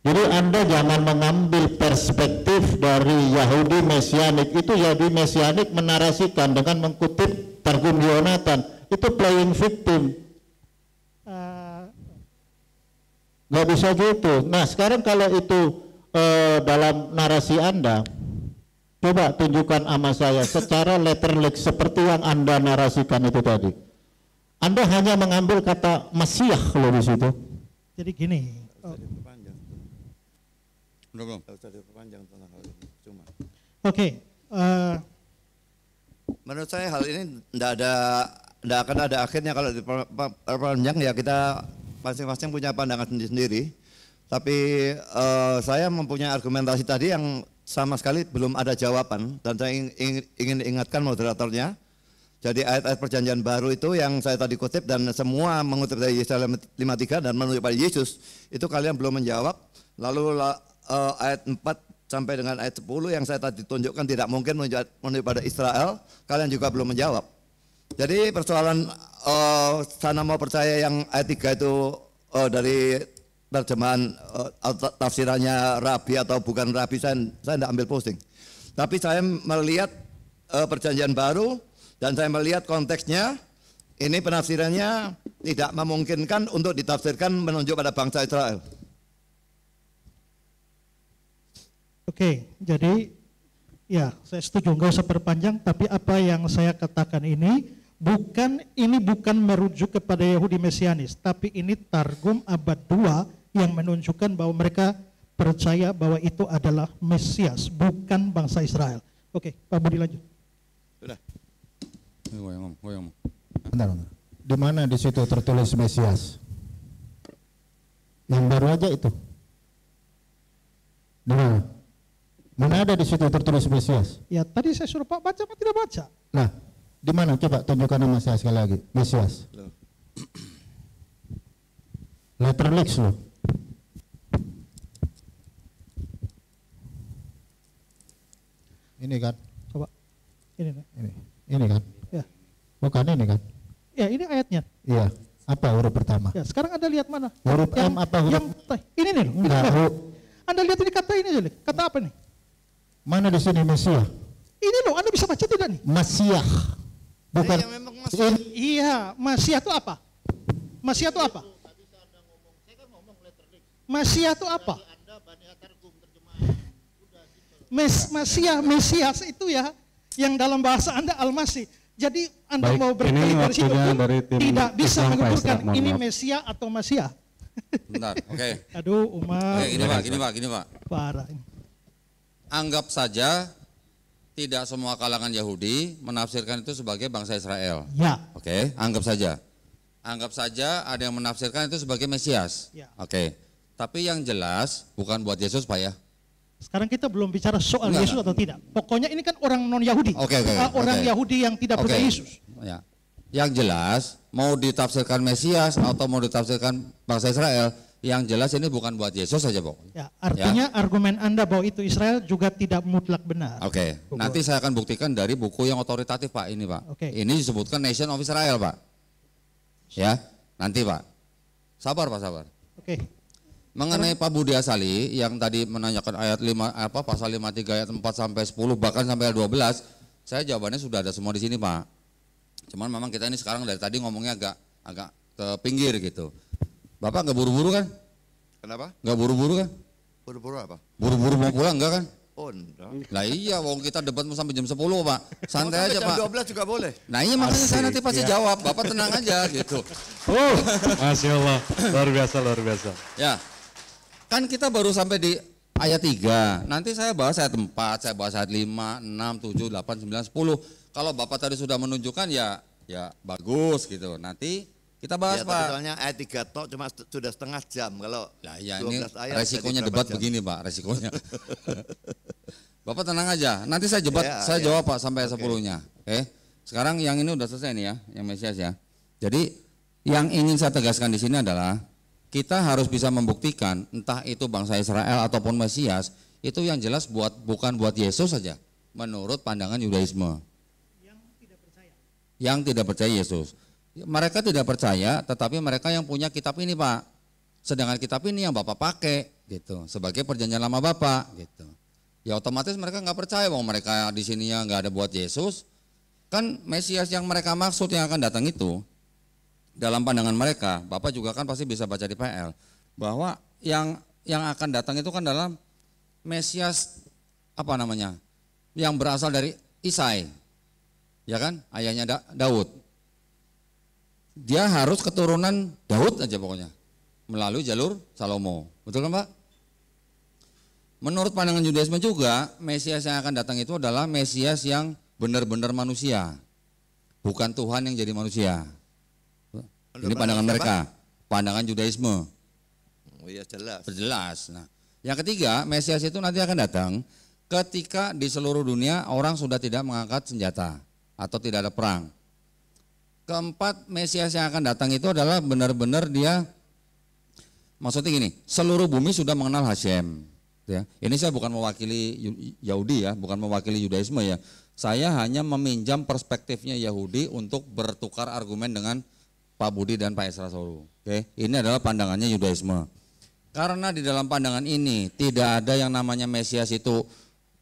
Jadi Anda jangan mengambil perspektif dari Yahudi Mesianik. Itu Yahudi Mesianik menarasikan dengan mengutip Targum Yonatan. Itu playing victim. Nggak bisa gitu. Nah sekarang kalau itu dalam narasi Anda, coba tunjukkan sama saya secara letterlix seperti yang Anda narasikan itu tadi. Anda hanya mengambil kata Masiah kalau di situ. Jadi gini, Belum. oke, Menurut saya hal ini tidak akan ada akhirnya kalau diperpanjang, ya kita masing-masing punya pandangan sendiri. Tapi saya mempunyai argumentasi tadi yang sama sekali belum ada jawaban, dan saya ingin ingatkan moderatornya. Jadi ayat-ayat perjanjian baru itu yang saya tadi kutip dan semua mengutip dari Yesaya 53 dan menunjuk pada Yesus, itu kalian belum menjawab. Lalu ayat 4 sampai dengan ayat 10 yang saya tadi tunjukkan tidak mungkin menunjuk pada Israel, kalian juga belum menjawab. Jadi persoalan sana mau percaya yang ayat 3 itu dari terjemahan tafsirannya Rabi atau bukan Rabi, saya tidak ambil pusing. Tapi saya melihat perjanjian baru dan saya melihat konteksnya, ini penafsirannya tidak memungkinkan untuk ditafsirkan menunjuk pada bangsa Israel. oke, jadi ya saya setuju, nggak usah perpanjang. Tapi apa yang saya katakan ini bukan merujuk kepada Yahudi Mesianis, tapi ini Targum abad 2 yang menunjukkan bahwa mereka percaya bahwa itu adalah Mesias, bukan bangsa Israel. Oke, Pak Budi lanjut. Sudah. Bentar. Di mana di situ tertulis Mesias? Yang baru aja itu. Di mana? Mana ada di situ tertulis Mesias? Ya tadi saya suruh Pak baca, Pak tidak baca. Nah, di mana? Coba tunjukkan nama saya sekali lagi. Mesias. Letterlix loh. Ini kan? Coba, ini nih. Ini kan? Ya, Bukan ini kan? ya ini ayatnya. Iya. Apa huruf pertama? Ya sekarang Anda lihat mana? Huruf M apa huruf? Ini nih loh. Enggak, Anda lihat ini kata ini aja nih. Kata apa nih? mana di sini Mesias? Ini loh, Anda bisa baca tidak nih? Masiah. Bukan. Iya, memang Masiah. Iya, Masiah itu apa? Masiah itu apa? Masiah itu apa? Mesias itu ya, yang dalam bahasa Anda Al-Masih. Jadi Anda Baik, mau berkali dari situ waktunya pun dari tim tidak bisa Islam mengukurkan Pak Esra, ini mohon maaf. Mesia atau Masiah. Bentar, oke. Aduh, Umar. Oke, gini Pak. Parah. Anggap saja tidak semua kalangan Yahudi menafsirkan itu sebagai bangsa Israel. Ya. Oke, anggap saja. Anggap saja ada yang menafsirkan itu sebagai Mesias. Ya. Oke. Tapi yang jelas bukan buat Yesus, Pak ya. Sekarang kita belum bicara soal Enggak, Yesus atau tidak. Pokoknya ini kan orang non-Yahudi. Oke. Orang Yahudi yang tidak percaya Yesus. Ya. Yang jelas mau ditafsirkan Mesias atau mau ditafsirkan bangsa Israel, yang jelas ini bukan buat Yesus saja, Pak. Ya, artinya argumen Anda bahwa itu Israel juga tidak mutlak benar. Oke. Nanti saya akan buktikan dari buku yang otoritatif, Pak, ini, Pak. Oke. Ini disebutkan Nation of Israel, Pak. Ya, nanti, Pak. Sabar, Pak, sabar. Oke. Mengenai Pak Budi Asali yang tadi menanyakan ayat 5 pasal 53 ayat 4 sampai 10 bahkan sampai ayat 12, saya jawabannya sudah ada semua di sini, Pak. Cuman memang kita ini sekarang dari tadi ngomongnya agak ke pinggir gitu. Bapak nggak buru-buru kan? Kenapa? Nggak buru-buru kan? Buru-buru apa? Buru-buru mau pulang enggak kan? Oh, enggak. Lah iya, wong kita debat sampai jam 10, Pak. Santai aja, Jam Pak. 12 juga boleh. Nah iya makanya saya nanti pasti jawab, Bapak tenang aja gitu. Oh, Masya Allah, luar biasa. Ya, kan kita baru sampai di ayat 3, nanti saya bahas ayat 4, saya bahas ayat 5, 6, 7, 8, 9, 10. Kalau Bapak tadi sudah menunjukkan ya bagus gitu, nanti kita bahas, Ya, Pak. soalnya ayat 3 tok cuma sudah setengah jam. Kalau Lah ya ini 12 ayat resikonya jadi debat berapa jam? begini, Pak, resikonya. Bapak tenang aja, nanti saya Ya, jawab, Pak, sampai Oke. 10-nya. Oke. Sekarang yang ini udah selesai nih ya, yang Mesias ya. Jadi yang ingin saya tegaskan di sini adalah kita harus bisa membuktikan entah itu bangsa Israel ataupun Mesias, itu yang jelas bukan buat Yesus saja menurut pandangan Yudaisme. Yang tidak percaya Yesus. Mereka tidak percaya, tetapi mereka yang punya kitab ini, Pak. Sedangkan kitab ini yang Bapak pakai gitu sebagai perjanjian lama Bapak gitu. Ya otomatis mereka nggak percaya bahwa mereka di sininya nggak ada buat Yesus. Kan Mesias yang mereka maksud yang akan datang itu dalam pandangan mereka, Bapak juga kan pasti bisa baca di PL bahwa yang akan datang itu kan dalam Mesias apa namanya? Yang berasal dari Isai. Ya kan? Ayahnya Daud. dia harus keturunan Daud aja pokoknya, melalui jalur Salomo. Betul kan Pak? Menurut pandangan Yudaisme juga, Mesias yang akan datang itu adalah Mesias yang benar-benar manusia, bukan Tuhan yang jadi manusia. Ini pandangan mereka, pandangan Yudaisme. Oh iya jelas. Jelas. Nah, yang ketiga, Mesias itu nanti akan datang ketika di seluruh dunia orang sudah tidak mengangkat senjata atau tidak ada perang. Keempat, Mesias yang akan datang itu adalah benar-benar dia, maksudnya gini, seluruh bumi sudah mengenal Hashem. Ya, ini saya bukan mewakili Yahudi ya, bukan mewakili Yudaisme ya. Saya hanya meminjam perspektifnya Yahudi untuk bertukar argumen dengan Pak Budi dan Pak Esra Soru. Oke, ini adalah pandangannya Yudaisme. Karena di dalam pandangan ini tidak ada yang namanya Mesias itu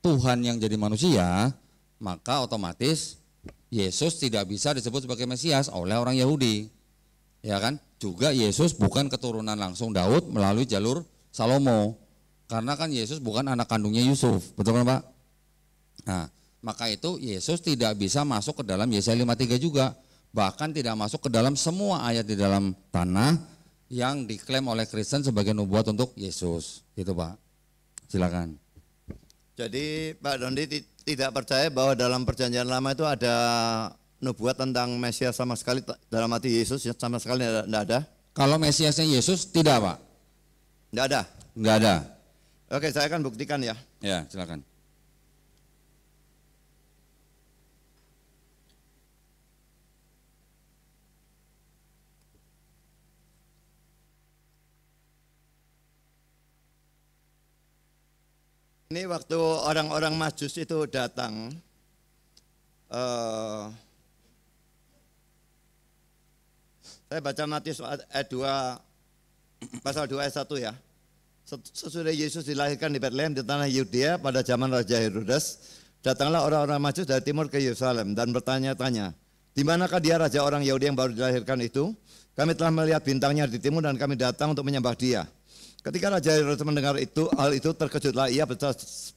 Tuhan yang jadi manusia, maka otomatis Yesus tidak bisa disebut sebagai Mesias oleh orang Yahudi. Ya kan? Juga Yesus bukan keturunan langsung Daud melalui jalur Salomo. Karena kan Yesus bukan anak kandungnya Yusuf. Betul kan Pak? Nah, maka itu Yesus tidak bisa masuk ke dalam Yesaya 53 juga. Bahkan tidak masuk ke dalam semua ayat di dalam tanah yang diklaim oleh Kristen sebagai nubuat untuk Yesus. Gitu Pak. Silakan. Jadi Pak Dondi tidak percaya bahwa dalam perjanjian lama itu ada nubuat tentang Mesias sama sekali dalam hati Yesus, sama sekali tidak ada? Kalau Mesiasnya Yesus tidak Pak? Tidak ada? Tidak ada. Oke, saya akan buktikan ya. Ya, silakan. Ini waktu orang-orang Majus itu datang, saya baca Matius ayat 2, pasal 2 ayat 1 ya. Sesudah Yesus dilahirkan di Bethlehem di tanah Yudea pada zaman Raja Herodes, datanglah orang-orang Majus dari timur ke Yerusalem dan bertanya-tanya, di manakah dia raja orang Yahudi yang baru dilahirkan itu? Kami telah melihat bintangnya di timur dan kami datang untuk menyembah dia. Ketika Raja Herodes mendengar hal itu terkejutlah ia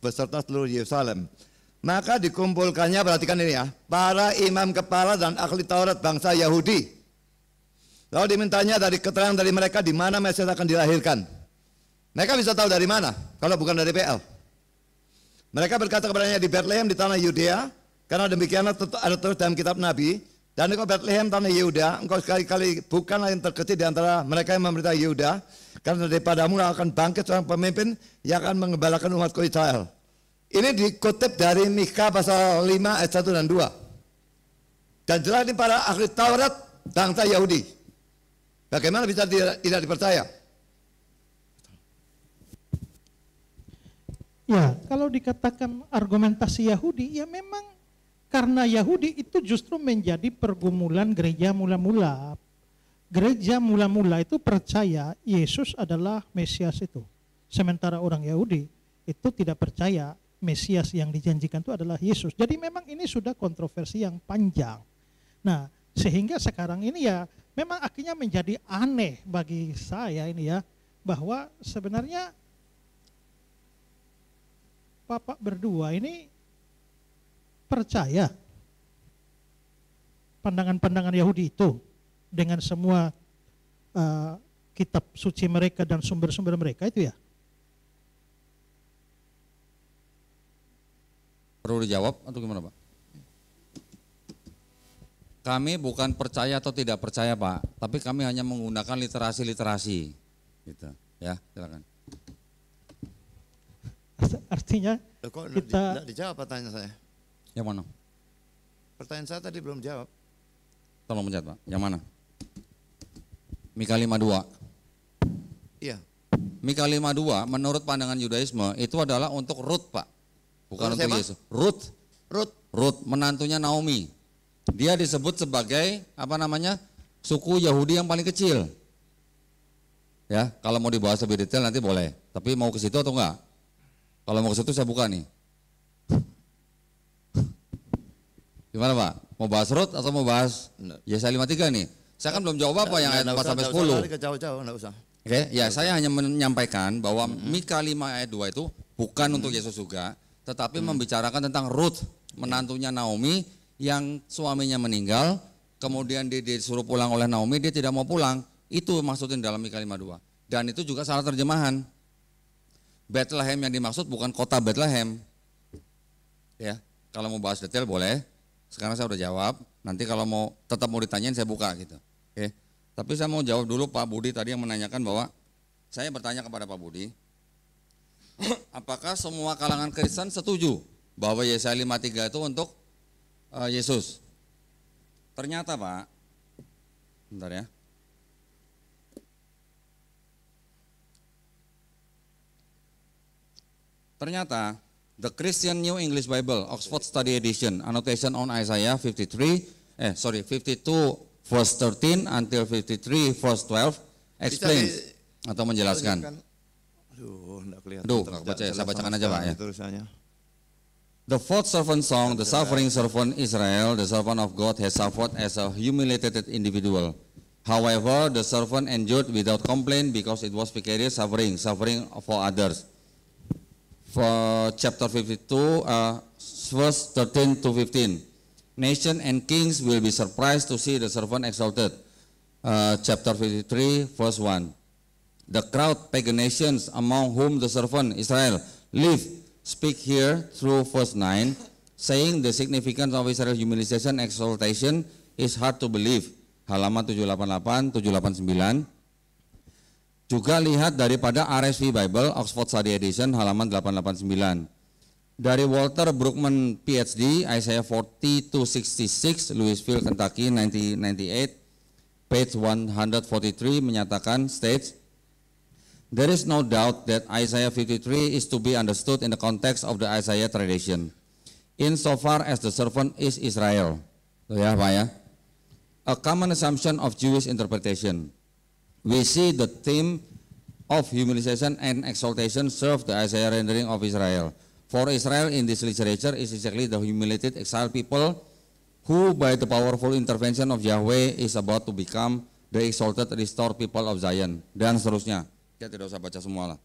beserta seluruh Yerusalem. Maka dikumpulkannya, perhatikan ini ya, para imam kepala dan ahli Taurat bangsa Yahudi. Lalu dimintanya dari keterangan dari mereka di mana Mesias akan dilahirkan. Mereka bisa tahu dari mana kalau bukan dari PL. Mereka berkata kepadanya di Bethlehem di tanah Yudea, karena demikianlah ada terus dalam kitab Nabi. Dan engkau Bethlehem tanah Yehuda, engkau sekali-kali bukanlah yang terkecil di antara mereka yang memerintah Yehuda, karena daripadamu akan bangkit seorang pemimpin yang akan mengembalakan umatku Israel. Ini dikutip dari Mikha pasal 5 ayat 1 dan 2. Dan jelas ini para ahli Taurat bangsa Yahudi. Bagaimana bisa tidak dipercaya? Ya, kalau dikatakan argumentasi Yahudi, ya memang karena Yahudi itu justru menjadi pergumulan gereja mula-mula. Gereja mula-mula itu percaya Yesus adalah Mesias itu. Sementara orang Yahudi itu tidak percaya Mesias yang dijanjikan itu adalah Yesus. Jadi memang ini sudah kontroversi yang panjang. Nah, sehingga sekarang ini ya memang akhirnya menjadi aneh bagi saya ini ya, bahwa sebenarnya Bapak berdua ini percaya pandangan-pandangan Yahudi itu dengan semua kitab suci mereka dan sumber-sumber mereka itu ya? Perlu dijawab atau gimana Pak? Kami bukan percaya atau tidak percaya Pak, tapi kami hanya menggunakan literasi-literasi, gitu. Ya, silakan. Artinya Kok kita tidak dijawab pertanyaan saya? Yang mana? Pertanyaan saya tadi belum jawab. Tolong pencet Pak. Yang mana? Mika 52. Iya. Mika 52 menurut pandangan Yudaisme itu adalah untuk Rut Pak. Bukan untuk siapa? Yesus. Rut, menantunya Naomi. Dia disebut sebagai apa namanya? Suku Yahudi yang paling kecil. Ya, kalau mau dibahas lebih detail nanti boleh. Tapi mau ke situ atau enggak? Kalau mau ke situ saya buka nih. Gimana Pak? Mau bahas Rut atau mau bahas Yesaya 53 nih? Saya kan belum jawab apa yang ayat 4 sampai 10. Jauh-jauh, enggak usah. Oke, ya saya hanya menyampaikan bahwa Mika 5 ayat 2 itu bukan untuk Yesus juga, tetapi membicarakan tentang Rut, menantunya Naomi yang suaminya meninggal, kemudian dia disuruh pulang oleh Naomi, dia tidak mau pulang. Itu maksudin dalam Mika 5:2. Dan itu juga salah terjemahan. Bethlehem yang dimaksud bukan kota Bethlehem. Ya, kalau mau bahas detail boleh. Sekarang saya udah jawab. Nanti kalau tetap mau ditanyain saya buka gitu. Oke. Tapi saya mau jawab dulu Pak Budi tadi yang menanyakan bahwa saya bertanya kepada Pak Budi, apakah semua kalangan Kristen setuju bahwa Yesaya 53 itu untuk Yesus? Ternyata Pak, bentar ya. Ternyata The Christian New English Bible, Oxford Study Edition, annotation on Isaiah 52 verse 13 until 53 verse 12 explains atau menjelaskan. Aduh, enggak kelihatan. Aduh, enggak baca ya, saya bacakan aja Pak ya. Tulisannya. The fourth servant song, the suffering servant Israel, the servant of God has suffered as a humiliated individual. However, the servant endured without complaint because it was vicarious suffering for others. For chapter 52, verse 13 to 15. Nation and kings will be surprised to see the servant exalted. Chapter 53, verse 1. The crowd, pagan nations among whom the servant Israel lived, speak here through verse 9, saying the significance of Israel's humiliation and exaltation is hard to believe. Halaman 788, 789. Juga lihat daripada RSV Bible, Oxford Study Edition, halaman 889. Dari Walter Brookman, PhD, Isaiah 40-66, Louisville, Kentucky, 1998, page 143 menyatakan, states, there is no doubt that Isaiah 53 is to be understood in the context of the Isaiah tradition, insofar as the servant is Israel. So ya Pak ya, a common assumption of Jewish interpretation. We see the theme of humiliation and exaltation serve the Isaiah rendering of Israel. For Israel in this literature is exactly the humiliated exiled people who by the powerful intervention of Yahweh is about to become the exalted restored people of Zion. Dan seterusnya. Kita tidak usah baca semua lah.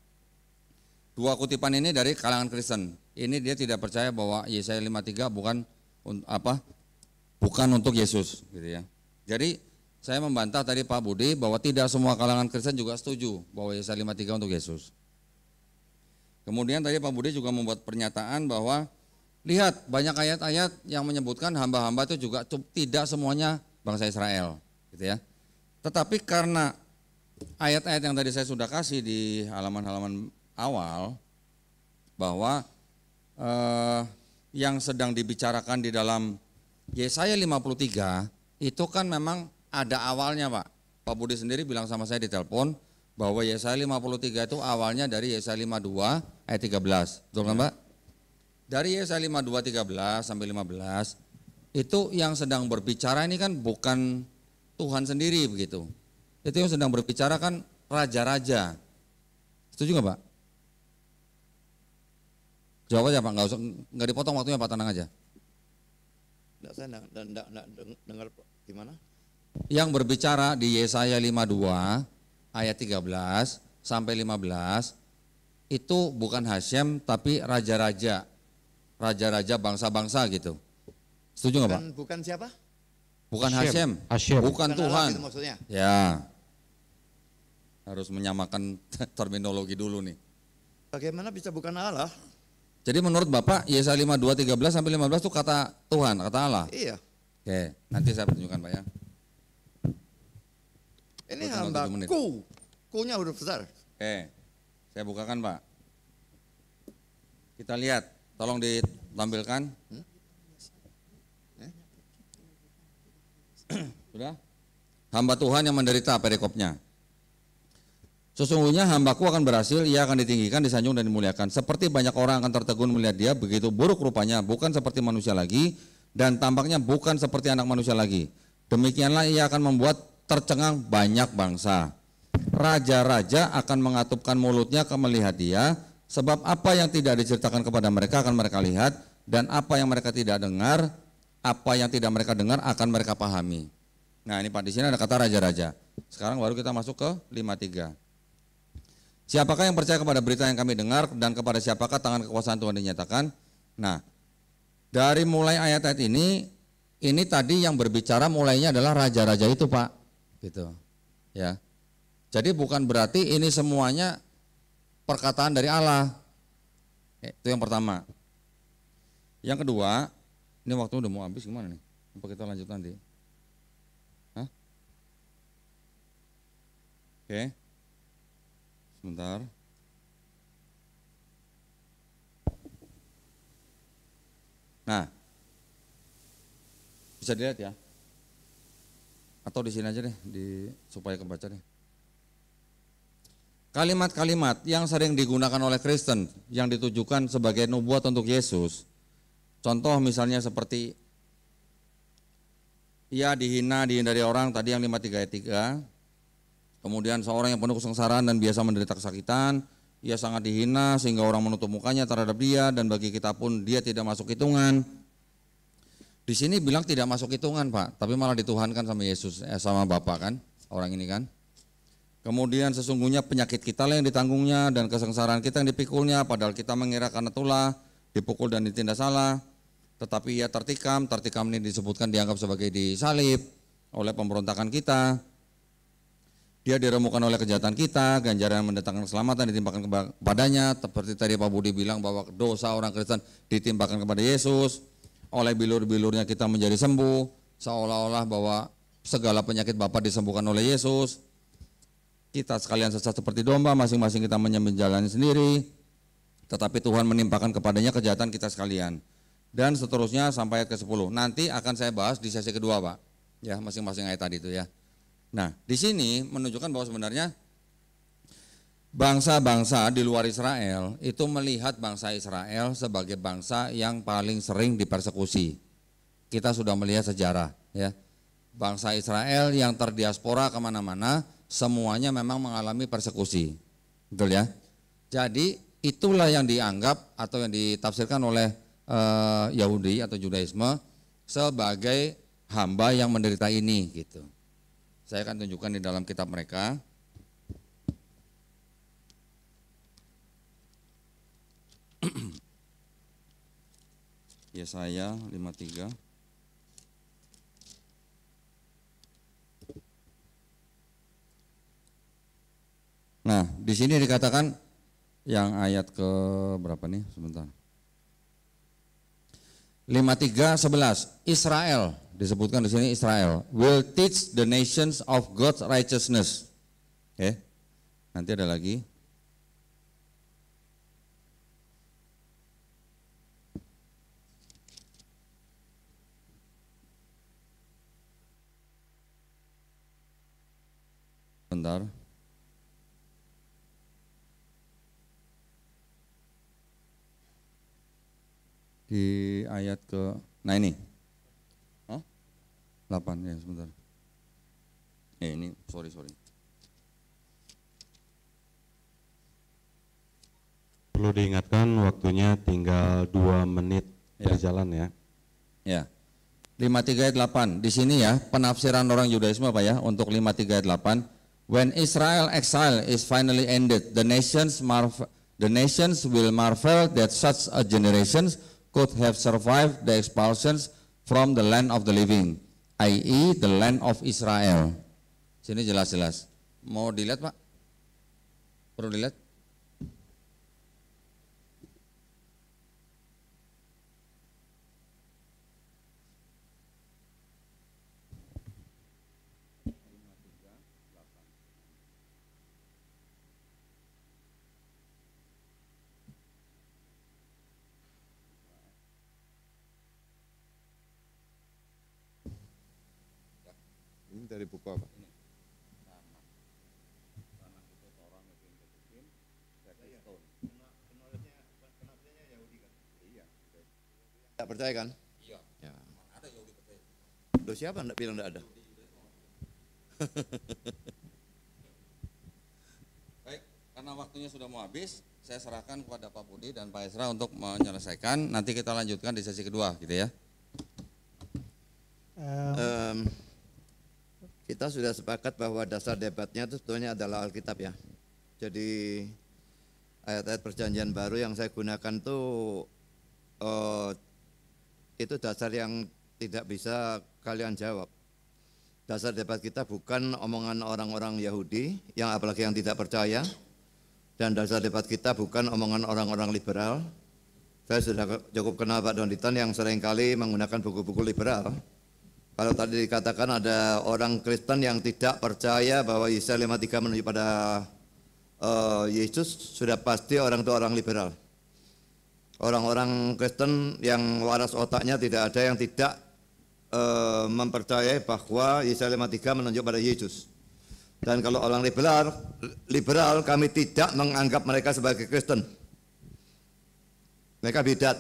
Dua kutipan ini dari kalangan Kristen. Ini dia tidak percaya bahwa Yesaya 53 bukan untuk Yesus gitu ya. Jadi saya membantah tadi Pak Budi bahwa tidak semua kalangan Kristen juga setuju bahwa Yesaya 53 untuk Yesus. Kemudian tadi Pak Budi juga membuat pernyataan bahwa lihat banyak ayat-ayat yang menyebutkan hamba-hamba itu juga tidak semuanya bangsa Israel, gitu ya. Tetapi karena ayat-ayat yang tadi saya sudah kasih di halaman-halaman awal bahwa yang sedang dibicarakan di dalam Yesaya 53 itu kan memang ada awalnya Pak. Pak Budi sendiri bilang sama saya di telepon bahwa Yesaya 53 itu awalnya dari Yesaya 52 ayat 13. Betul kan Pak? Dari Yesaya 52 13 sampai 15 itu yang sedang berbicara ini kan bukan Tuhan sendiri begitu. Itu yang sedang berbicara kan raja-raja. Setuju nggak Pak? Jawab aja Pak, nggak dipotong waktunya Pak, tenang aja. Enggak, saya enggak dengar gimana? Yang berbicara di Yesaya 52 ayat 13 sampai 15 itu bukan Hashem tapi raja-raja bangsa-bangsa gitu. Setuju nggak Pak? Bukan siapa? Bukan Hashem, bukan Tuhan. Gitu maksudnya. Ya, harus menyamakan terminologi dulu nih. Bagaimana bisa bukan Allah? Jadi menurut Bapak Yesaya 52 13 sampai 15 itu kata Tuhan, kata Allah. Iya. Oke, nanti saya tunjukkan Pak ya. Ini hambaku, ku-nya huruf besar. Oke, saya bukakan Pak. Kita lihat, tolong ditampilkan. Sudah? Hamba Tuhan yang menderita perikopnya. Sesungguhnya hambaku akan berhasil, ia akan ditinggikan, disanjung dan dimuliakan. Seperti banyak orang akan tertegun melihat dia, begitu buruk rupanya, bukan seperti manusia lagi, dan tampaknya bukan seperti anak manusia lagi. Demikianlah ia akan membuat tercengang banyak bangsa. Raja-raja akan mengatupkan mulutnya ke melihat dia, sebab apa yang tidak diceritakan kepada mereka akan mereka lihat, dan apa yang mereka tidak dengar, apa yang tidak mereka dengar akan mereka pahami. Nah ini Pak, di sini ada kata raja-raja. Sekarang baru kita masuk ke 53. Siapakah yang percaya kepada berita yang kami dengar, dan kepada siapakah tangan kekuasaan Tuhan dinyatakan? Nah, dari mulai ayat-ayat ini ini tadi yang berbicara mulainya adalah raja-raja itu, Pak. Gitu. Ya. Jadi bukan berarti ini semuanya perkataan dari Allah. Itu yang pertama. Yang kedua, ini waktu udah mau habis gimana nih? Apa kita lanjut nanti? Hah? Oke. Sebentar. Nah, bisa dilihat ya. Atau di sini aja deh, supaya kebaca deh. Kalimat-kalimat yang sering digunakan oleh Kristen yang ditujukan sebagai nubuat untuk Yesus. Contoh misalnya seperti ia dihina, dihindari orang, tadi yang 53 ayat 3. Kemudian seorang yang penuh kesengsaraan dan biasa menderita kesakitan, ia sangat dihina sehingga orang menutup mukanya terhadap dia, dan bagi kita pun dia tidak masuk hitungan. Di sini bilang tidak masuk hitungan, Pak, tapi malah dituhankan sama Yesus, sama Bapa kan, orang ini kan. Kemudian sesungguhnya penyakit kita lah yang ditanggungnya dan kesengsaraan kita yang dipikulnya, padahal kita mengira karena itulah dipukul dan ditindas salah. Tetapi ia tertikam ini disebutkan dianggap sebagai disalib oleh pemberontakan kita. Dia diremukkan oleh kejahatan kita, ganjaran mendatangkan keselamatan ditimpakan kepadanya. Seperti tadi Pak Budi bilang bahwa dosa orang Kristen ditimpakan kepada Yesus. Oleh bilur-bilurnya kita menjadi sembuh, seolah-olah bahwa segala penyakit Bapa disembuhkan oleh Yesus. Kita sekalian sesat seperti domba, masing-masing kita menyembah jalan sendiri, tetapi Tuhan menimpakan kepadanya kejahatan kita sekalian. Dan seterusnya sampai ayat ke-10. Nanti akan saya bahas di sesi kedua, Pak. Ya, masing-masing ayat tadi itu ya. Nah, di sini menunjukkan bahwa sebenarnya bangsa-bangsa di luar Israel itu melihat bangsa Israel sebagai bangsa yang paling sering dipersekusi. Kita sudah melihat sejarah ya. Bangsa Israel yang terdiaspora kemana-mana semuanya memang mengalami persekusi. Betul ya? Jadi itulah yang dianggap atau yang ditafsirkan oleh Yahudi atau Judaisme sebagai hamba yang menderita ini gitu. Saya akan tunjukkan di dalam kitab mereka. Yesaya 53. Nah, di sini dikatakan yang ayat ke berapa nih? Sebentar. 53:11. Israel disebutkan di sini Israel will teach the nations of God's righteousness. Oke. Nanti ada lagi. Bentar. Di ayat ke, nah ini, 8 ya sebentar. Ini sorry. Perlu diingatkan waktunya tinggal 2 menit berjalan ya. Ya. 53 ayat 8. Di sini ya penafsiran orang Yudaisme apa ya untuk 53 ayat 8. When Israel exile is finally ended, the nations will marvel that such a generation could have survived the expulsions from the land of the living, i.e. the land of Israel. Sini jelas-jelas. Mau dilihat Pak? Perlu dilihat? Dari buku apa? Tidak percaya kan? Iya. Ya. Loh siapa enggak bilang enggak ada? Baik, karena waktunya sudah mau habis, saya serahkan kepada Pak Budi dan Pak Esra untuk menyelesaikan. Nanti kita lanjutkan di sesi kedua, gitu ya. Kita sudah sepakat bahwa dasar debatnya itu sebetulnya adalah Alkitab ya. Jadi ayat-ayat perjanjian baru yang saya gunakan itu dasar yang tidak bisa kalian jawab. Dasar debat kita bukan omongan orang-orang Yahudi, yang apalagi yang tidak percaya, dan dasar debat kita bukan omongan orang-orang liberal. Saya sudah cukup kenal Pak Donditan yang seringkali menggunakan buku-buku liberal. Kalau tadi dikatakan ada orang Kristen yang tidak percaya bahwa Yesaya 53 menuju pada Yesus, sudah pasti orang itu orang liberal. Orang-orang Kristen yang waras otaknya tidak ada yang tidak mempercayai bahwa Yesaya 53 menunjuk pada Yesus. Dan kalau orang liberal kami tidak menganggap mereka sebagai Kristen. Mereka bidat.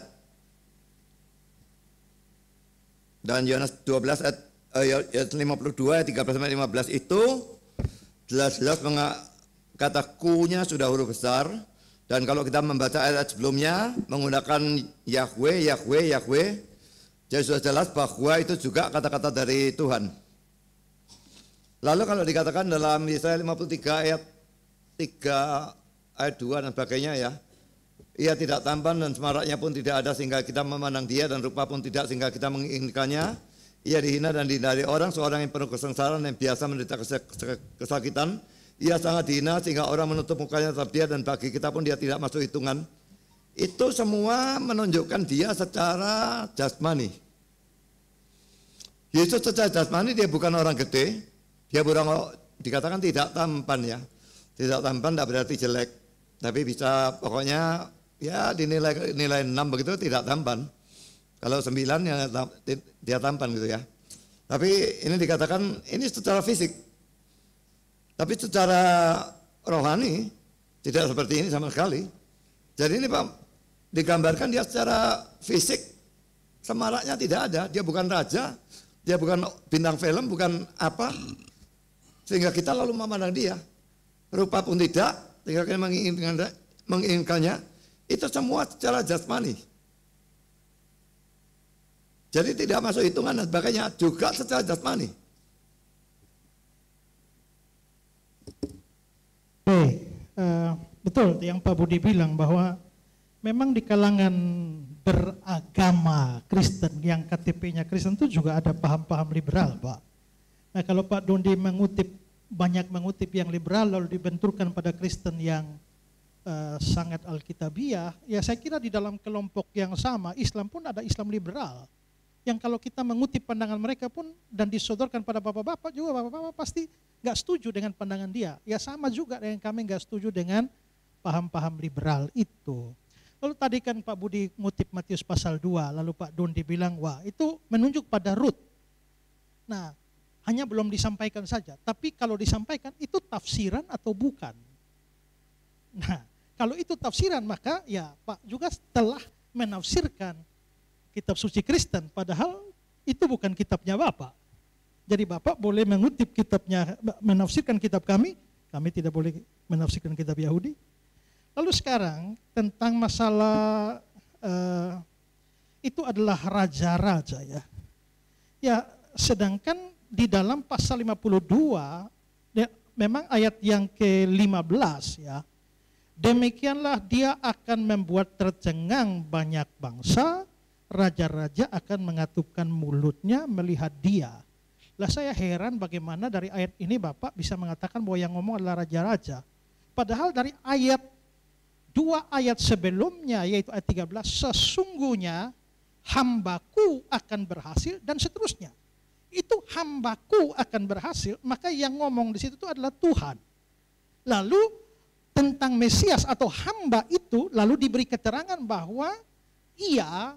Dan Yohanes 12 ayat 52 ayat 13-15 itu jelas-jelas kata ku-nya sudah huruf besar, dan kalau kita membaca ayat sebelumnya menggunakan Yahweh, jadi sudah jelas bahwa itu juga kata-kata dari Tuhan. Lalu kalau dikatakan dalam Yesaya 53 ayat 3 ayat 2 dan sebagainya ya, ia tidak tampan dan semaraknya pun tidak ada sehingga kita memandang dia, dan rupa pun tidak sehingga kita menginginkannya. Ia dihina dan dihindari orang, seorang yang penuh kesengsaraan yang biasa menderita kesakitan. Ia sangat dihina sehingga orang menutup mukanya terhadap dia, dan bagi kita pun dia tidak masuk hitungan. Itu semua menunjukkan dia secara jasmani. Yesus secara jasmani dia bukan orang gede, dia bukan, dikatakan tidak tampan ya. Tidak tampan tidak berarti jelek, tapi bisa pokoknya ya dinilai nilai 6 begitu tidak tampan. Kalau 9 ya dia tampan gitu ya. Tapi ini dikatakan ini secara fisik. Tapi secara rohani tidak seperti ini sama sekali. Jadi ini Pak digambarkan dia secara fisik semaraknya tidak ada. Dia bukan raja, dia bukan bintang film, bukan apa. Sehingga kita lalu memandang dia. Rupa pun tidak, sehingga kita menginginkannya. Itu semua secara jasmani. Jadi tidak masuk hitungan dan sebagainya, juga secara jasmani. Betul yang Pak Budi bilang bahwa memang di kalangan beragama Kristen yang KTP-nya Kristen itu juga ada paham-paham liberal, Pak. Nah kalau Pak Dondi banyak mengutip yang liberal lalu dibenturkan pada Kristen yang sangat alkitabiah, ya saya kira di dalam kelompok yang sama Islam pun ada Islam liberal yang kalau kita mengutip pandangan mereka pun dan disodorkan pada bapak-bapak juga, bapak-bapak pasti nggak setuju dengan pandangan dia. Ya sama juga dengan kami nggak setuju dengan paham-paham liberal itu. Lalu tadi kan Pak Budi ngutip Matius pasal 2, lalu Pak Dondi bilang wah itu menunjuk pada Rut. Nah hanya belum disampaikan saja, tapi kalau disampaikan itu tafsiran atau bukan. Nah kalau itu tafsiran maka ya Pak juga telah menafsirkan kitab suci Kristen, padahal itu bukan kitabnya Bapak. Jadi Bapak boleh mengutip kitabnya, menafsirkan kitab kami tidak boleh menafsirkan kitab Yahudi. Lalu sekarang tentang masalah itu adalah raja-raja ya. Ya sedangkan di dalam pasal 52 ya, memang ayat yang ke-15 ya. Demikianlah dia akan membuat tercengang banyak bangsa, raja-raja akan mengatupkan mulutnya melihat dia. Lah saya heran bagaimana dari ayat ini Bapak bisa mengatakan bahwa yang ngomong adalah raja-raja. Padahal dari ayat 2 ayat sebelumnya yaitu ayat 13, sesungguhnya hambaku akan berhasil dan seterusnya. Itu hambaku akan berhasil, maka yang ngomong di situ itu adalah Tuhan. Lalu tentang Mesias atau hamba itu lalu diberi keterangan bahwa ia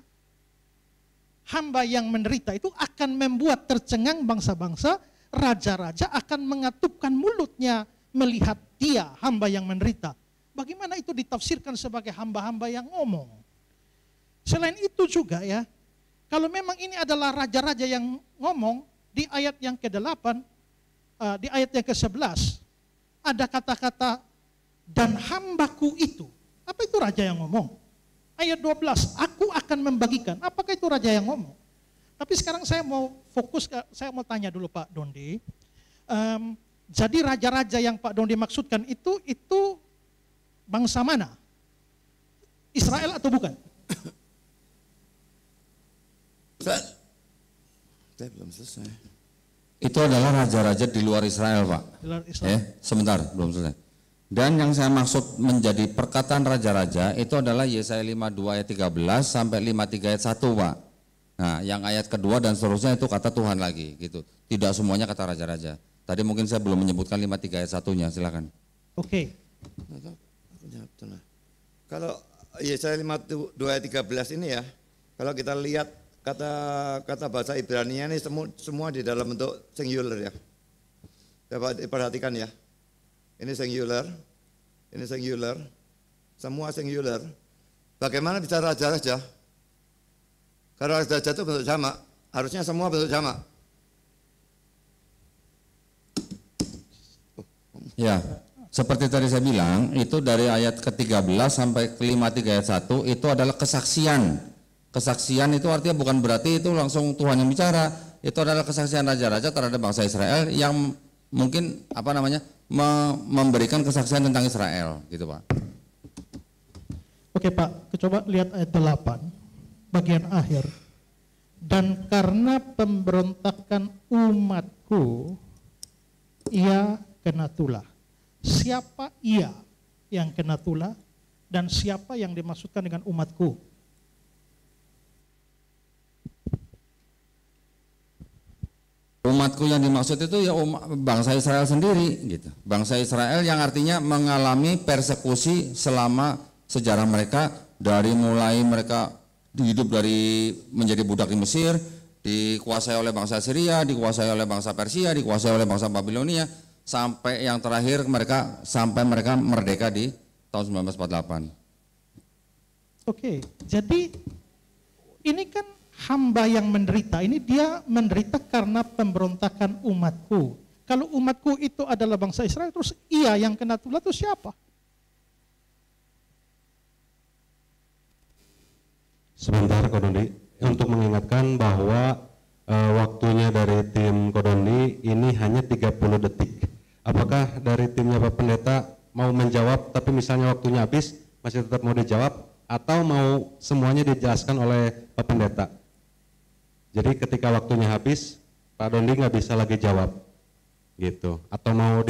hamba yang menderita itu akan membuat tercengang bangsa-bangsa, raja-raja akan mengatupkan mulutnya melihat dia hamba yang menderita. Bagaimana itu ditafsirkan sebagai hamba-hamba yang ngomong? Selain itu juga ya, kalau memang ini adalah raja-raja yang ngomong, di ayat yang ke-8, di ayat yang ke-11, ada kata-kata dan hambaku itu. Apa itu raja yang ngomong? Ayat 12, aku akan membagikan. Apakah itu raja yang ngomong? Tapi sekarang saya mau fokus, saya mau tanya dulu Pak Dondi. Jadi raja-raja yang Pak Dondi maksudkan itu bangsa mana? Israel atau bukan? Saya belum selesai. Itu adalah raja-raja di luar Israel, Pak. Di luar Israel. Sebentar, belum selesai. Dan yang saya maksud menjadi perkataan raja-raja itu adalah Yesaya 52 ayat 13 sampai 53 ayat 1, Pak. Nah, yang ayat kedua dan seterusnya itu kata Tuhan lagi, gitu. Tidak semuanya kata raja-raja. Tadi mungkin saya belum menyebutkan 53 ayat 1-nya, silakan. Oke. Kalau Yesaya 52 ayat 13 ini ya, kalau kita lihat kata bahasa Ibrani ini semua di dalam bentuk singular ya. Dapat diperhatikan ya. Ini singular, semua singular. Bagaimana bisa raja-raja? Kalau raja-raja itu bentuk jamak, harusnya semua bentuk jamak. Ya, seperti tadi saya bilang, itu dari ayat ke-13 sampai ke-53 ayat 1 itu adalah kesaksian. Kesaksian itu artinya bukan berarti itu langsung Tuhan yang bicara. Itu adalah kesaksian raja-raja terhadap bangsa Israel yang mungkin memberikan kesaksian tentang Israel, gitu Pak. Oke Pak, coba lihat ayat 8, bagian akhir. Dan karena pemberontakan umatku, ia kena tulah. Siapa ia yang kena tulah dan siapa yang dimaksudkan dengan umatku? Umatku yang dimaksud itu ya bangsa Israel sendiri, gitu. Bangsa Israel yang artinya mengalami persekusi selama sejarah mereka, dari mulai mereka hidup dari menjadi budak di Mesir, dikuasai oleh bangsa Syria, dikuasai oleh bangsa Persia, dikuasai oleh bangsa Babilonia, sampai yang terakhir mereka merdeka di tahun 1948. Oke, jadi ini kan hamba yang menderita, ini dia menderita karena pemberontakan umatku. Kalau umatku itu adalah bangsa Israel, terus ia yang kena tulah itu siapa? Sebentar Kodondi, untuk mengingatkan bahwa waktunya dari tim Kodondi ini hanya 30 detik. Apakah dari timnya Pak Pendeta mau menjawab tapi misalnya waktunya habis masih tetap mau dijawab, atau mau semuanya dijelaskan oleh Pak Pendeta? Jadi ketika waktunya habis Pak Dondi nggak bisa lagi jawab gitu, atau mau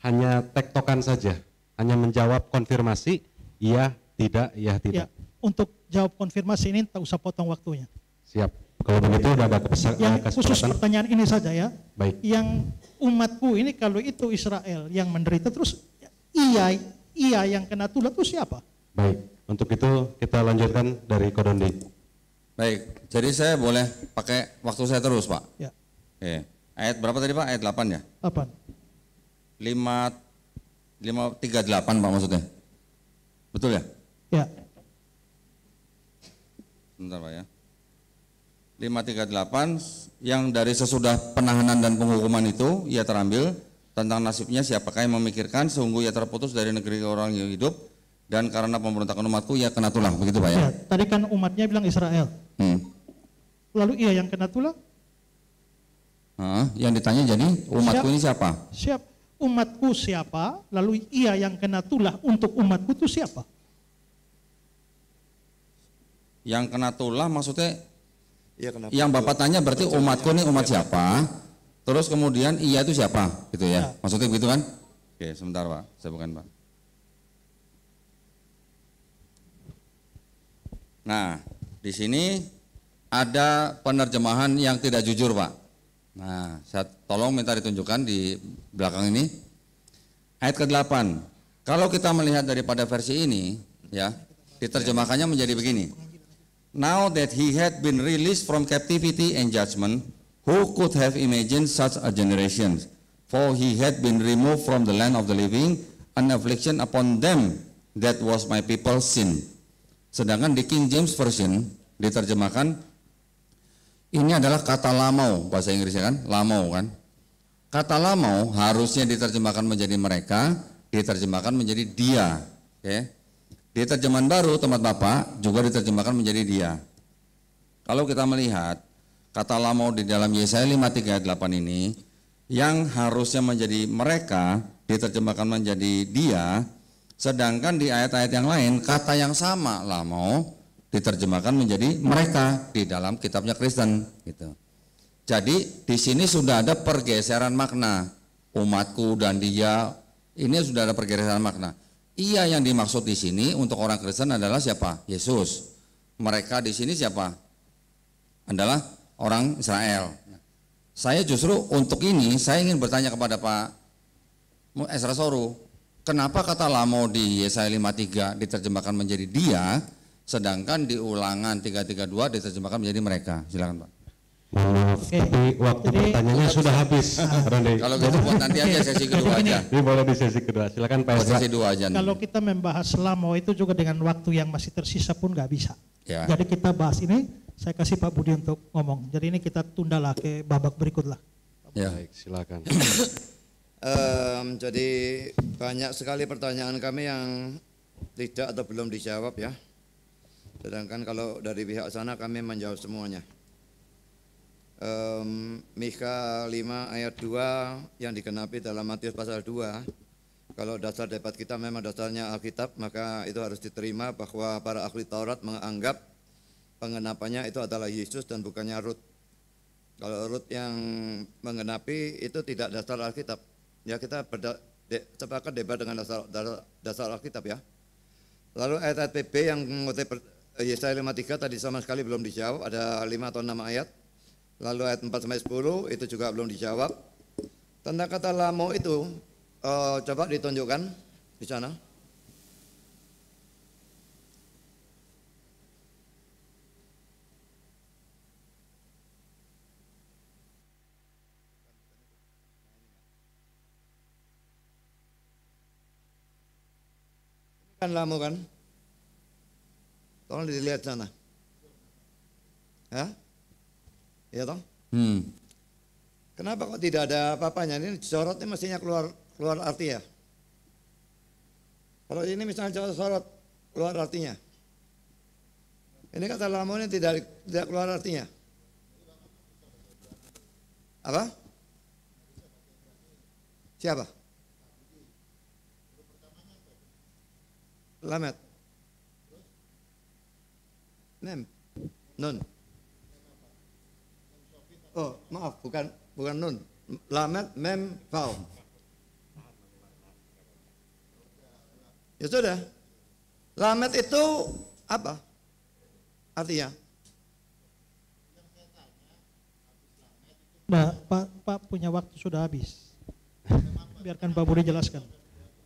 hanya tektokan saja, hanya menjawab konfirmasi iya tidak, iya tidak. Ya, untuk jawab konfirmasi ini tak usah potong waktunya. Siap. Kalau begitu udah ada yang khusus pertanyaan ini saja ya. Baik. Yang umatku ini kalau itu Israel yang menderita, terus ia yang kena tulah itu siapa? Baik. Untuk itu kita lanjutkan dari Kodondi. Baik, jadi saya boleh pakai waktu saya terus Pak? Ya. Ayat berapa tadi Pak? Ayat 8 ya? 8. 538 Pak maksudnya? Betul ya? Ya. Bentar Pak ya. 538 yang dari sesudah penahanan dan penghukuman itu ia terambil tentang nasibnya siapakah yang memikirkan, sungguh ia terputus dari negeri orang yang hidup, dan karena pemberontakan umatku ia kena tulah, begitu Pak ya? Ya, tadi kan umatnya bilang Israel. Lalu ia yang kena tulah? Yang ditanya jadi umatku ini siapa? Siap. Umatku siapa? Lalu ia yang kena tulah untuk umatku itu siapa? Yang kena tulah maksudnya Ya, yang Bapak tanya berarti umatku ini umat siapa? Terus kemudian ia itu siapa? Gitu ya? Maksudnya begitu kan? Oke, sebentar Pak, saya bukan Pak. Nah, di sini ada penerjemahan yang tidak jujur, Pak. Nah, saya tolong minta ditunjukkan di belakang ini. Ayat ke-8. Kalau kita melihat daripada versi ini, ya, diterjemahkannya menjadi begini. Now that he had been released from captivity and judgment, who could have imagined such a generation? For he had been removed from the land of the living, an affliction upon them, that was my people's sin. Sedangkan di King James Version diterjemahkan, ini adalah kata lamau, bahasa Inggrisnya kan, lamau kan. Kata lamau harusnya diterjemahkan menjadi mereka, diterjemahkan menjadi dia. Okay? Di terjemahan baru tempat Bapak juga diterjemahkan menjadi dia. Kalau kita melihat kata lamau di dalam Yesaya 53 ayat 8 ini, yang harusnya menjadi mereka diterjemahkan menjadi dia, sedangkan di ayat-ayat yang lain kata yang sama lamau diterjemahkan menjadi mereka di dalam kitabnya Kristen gitu. Jadi di sini sudah ada pergeseran makna. Umatku dan dia, ini sudah ada pergeseran makna. Ia yang dimaksud di sini untuk orang Kristen adalah siapa? Yesus. Mereka di sini siapa? Adalah orang Israel. Saya justru untuk ini saya ingin bertanya kepada Pak Ezra Soru, kenapa kata lamo di Yesaya 53 diterjemahkan menjadi dia, sedangkan di Ulangan 332 diterjemahkan menjadi mereka? Silakan Pak. Maaf, tapi waktu pertanyaannya sudah habis. Kalau gitu buat nanti aja sesi kedua aja. Ini boleh di sesi kedua. Silakan Pak Ezra. Sesi 2 aja. Kalau kita membahas lamo itu juga dengan waktu yang masih tersisa pun nggak bisa. Ya. Jadi kita bahas ini, saya kasih Pak Budi untuk ngomong. Jadi ini kita tundalah ke babak berikut lah. Ya. Baik, silakan. Jadi banyak sekali pertanyaan kami yang tidak atau belum dijawab ya. Sedangkan kalau dari pihak sana kami menjawab semuanya. Mika 5 ayat 2 yang digenapi dalam Matius pasal 2. Kalau dasar debat kita memang dasarnya Alkitab, maka itu harus diterima bahwa para ahli Taurat menganggap pengenapannya itu adalah Yesus dan bukannya Rut. Kalau Rut yang mengenapi itu tidak dasar Alkitab. Ya kita sepakat debat dengan dasar Alkitab ya. Lalu ayat PB yang mengutip Yesaya 53 tadi sama sekali belum dijawab, ada 5 atau 6 ayat. Lalu ayat 4-10 itu juga belum dijawab. Tentang kata lamo itu coba ditunjukkan di sana. Kan lamo kan? Tolong dilihat sana. Ya? Iya toh? Kenapa kok tidak ada apa-apanya? Ini sorotnya mestinya keluar arti ya. Kalau ini misalnya sorot keluar artinya. Ini kata lamo ini tidak keluar artinya. Apa? Siapa? Lamet. Nem. Nun. Oh, maaf, bukan nun. Lamet, mem, vav. Ya sudah. Lamet itu apa? Artinya? Pak punya waktu sudah habis. Biarkan Pak Budi jelaskan.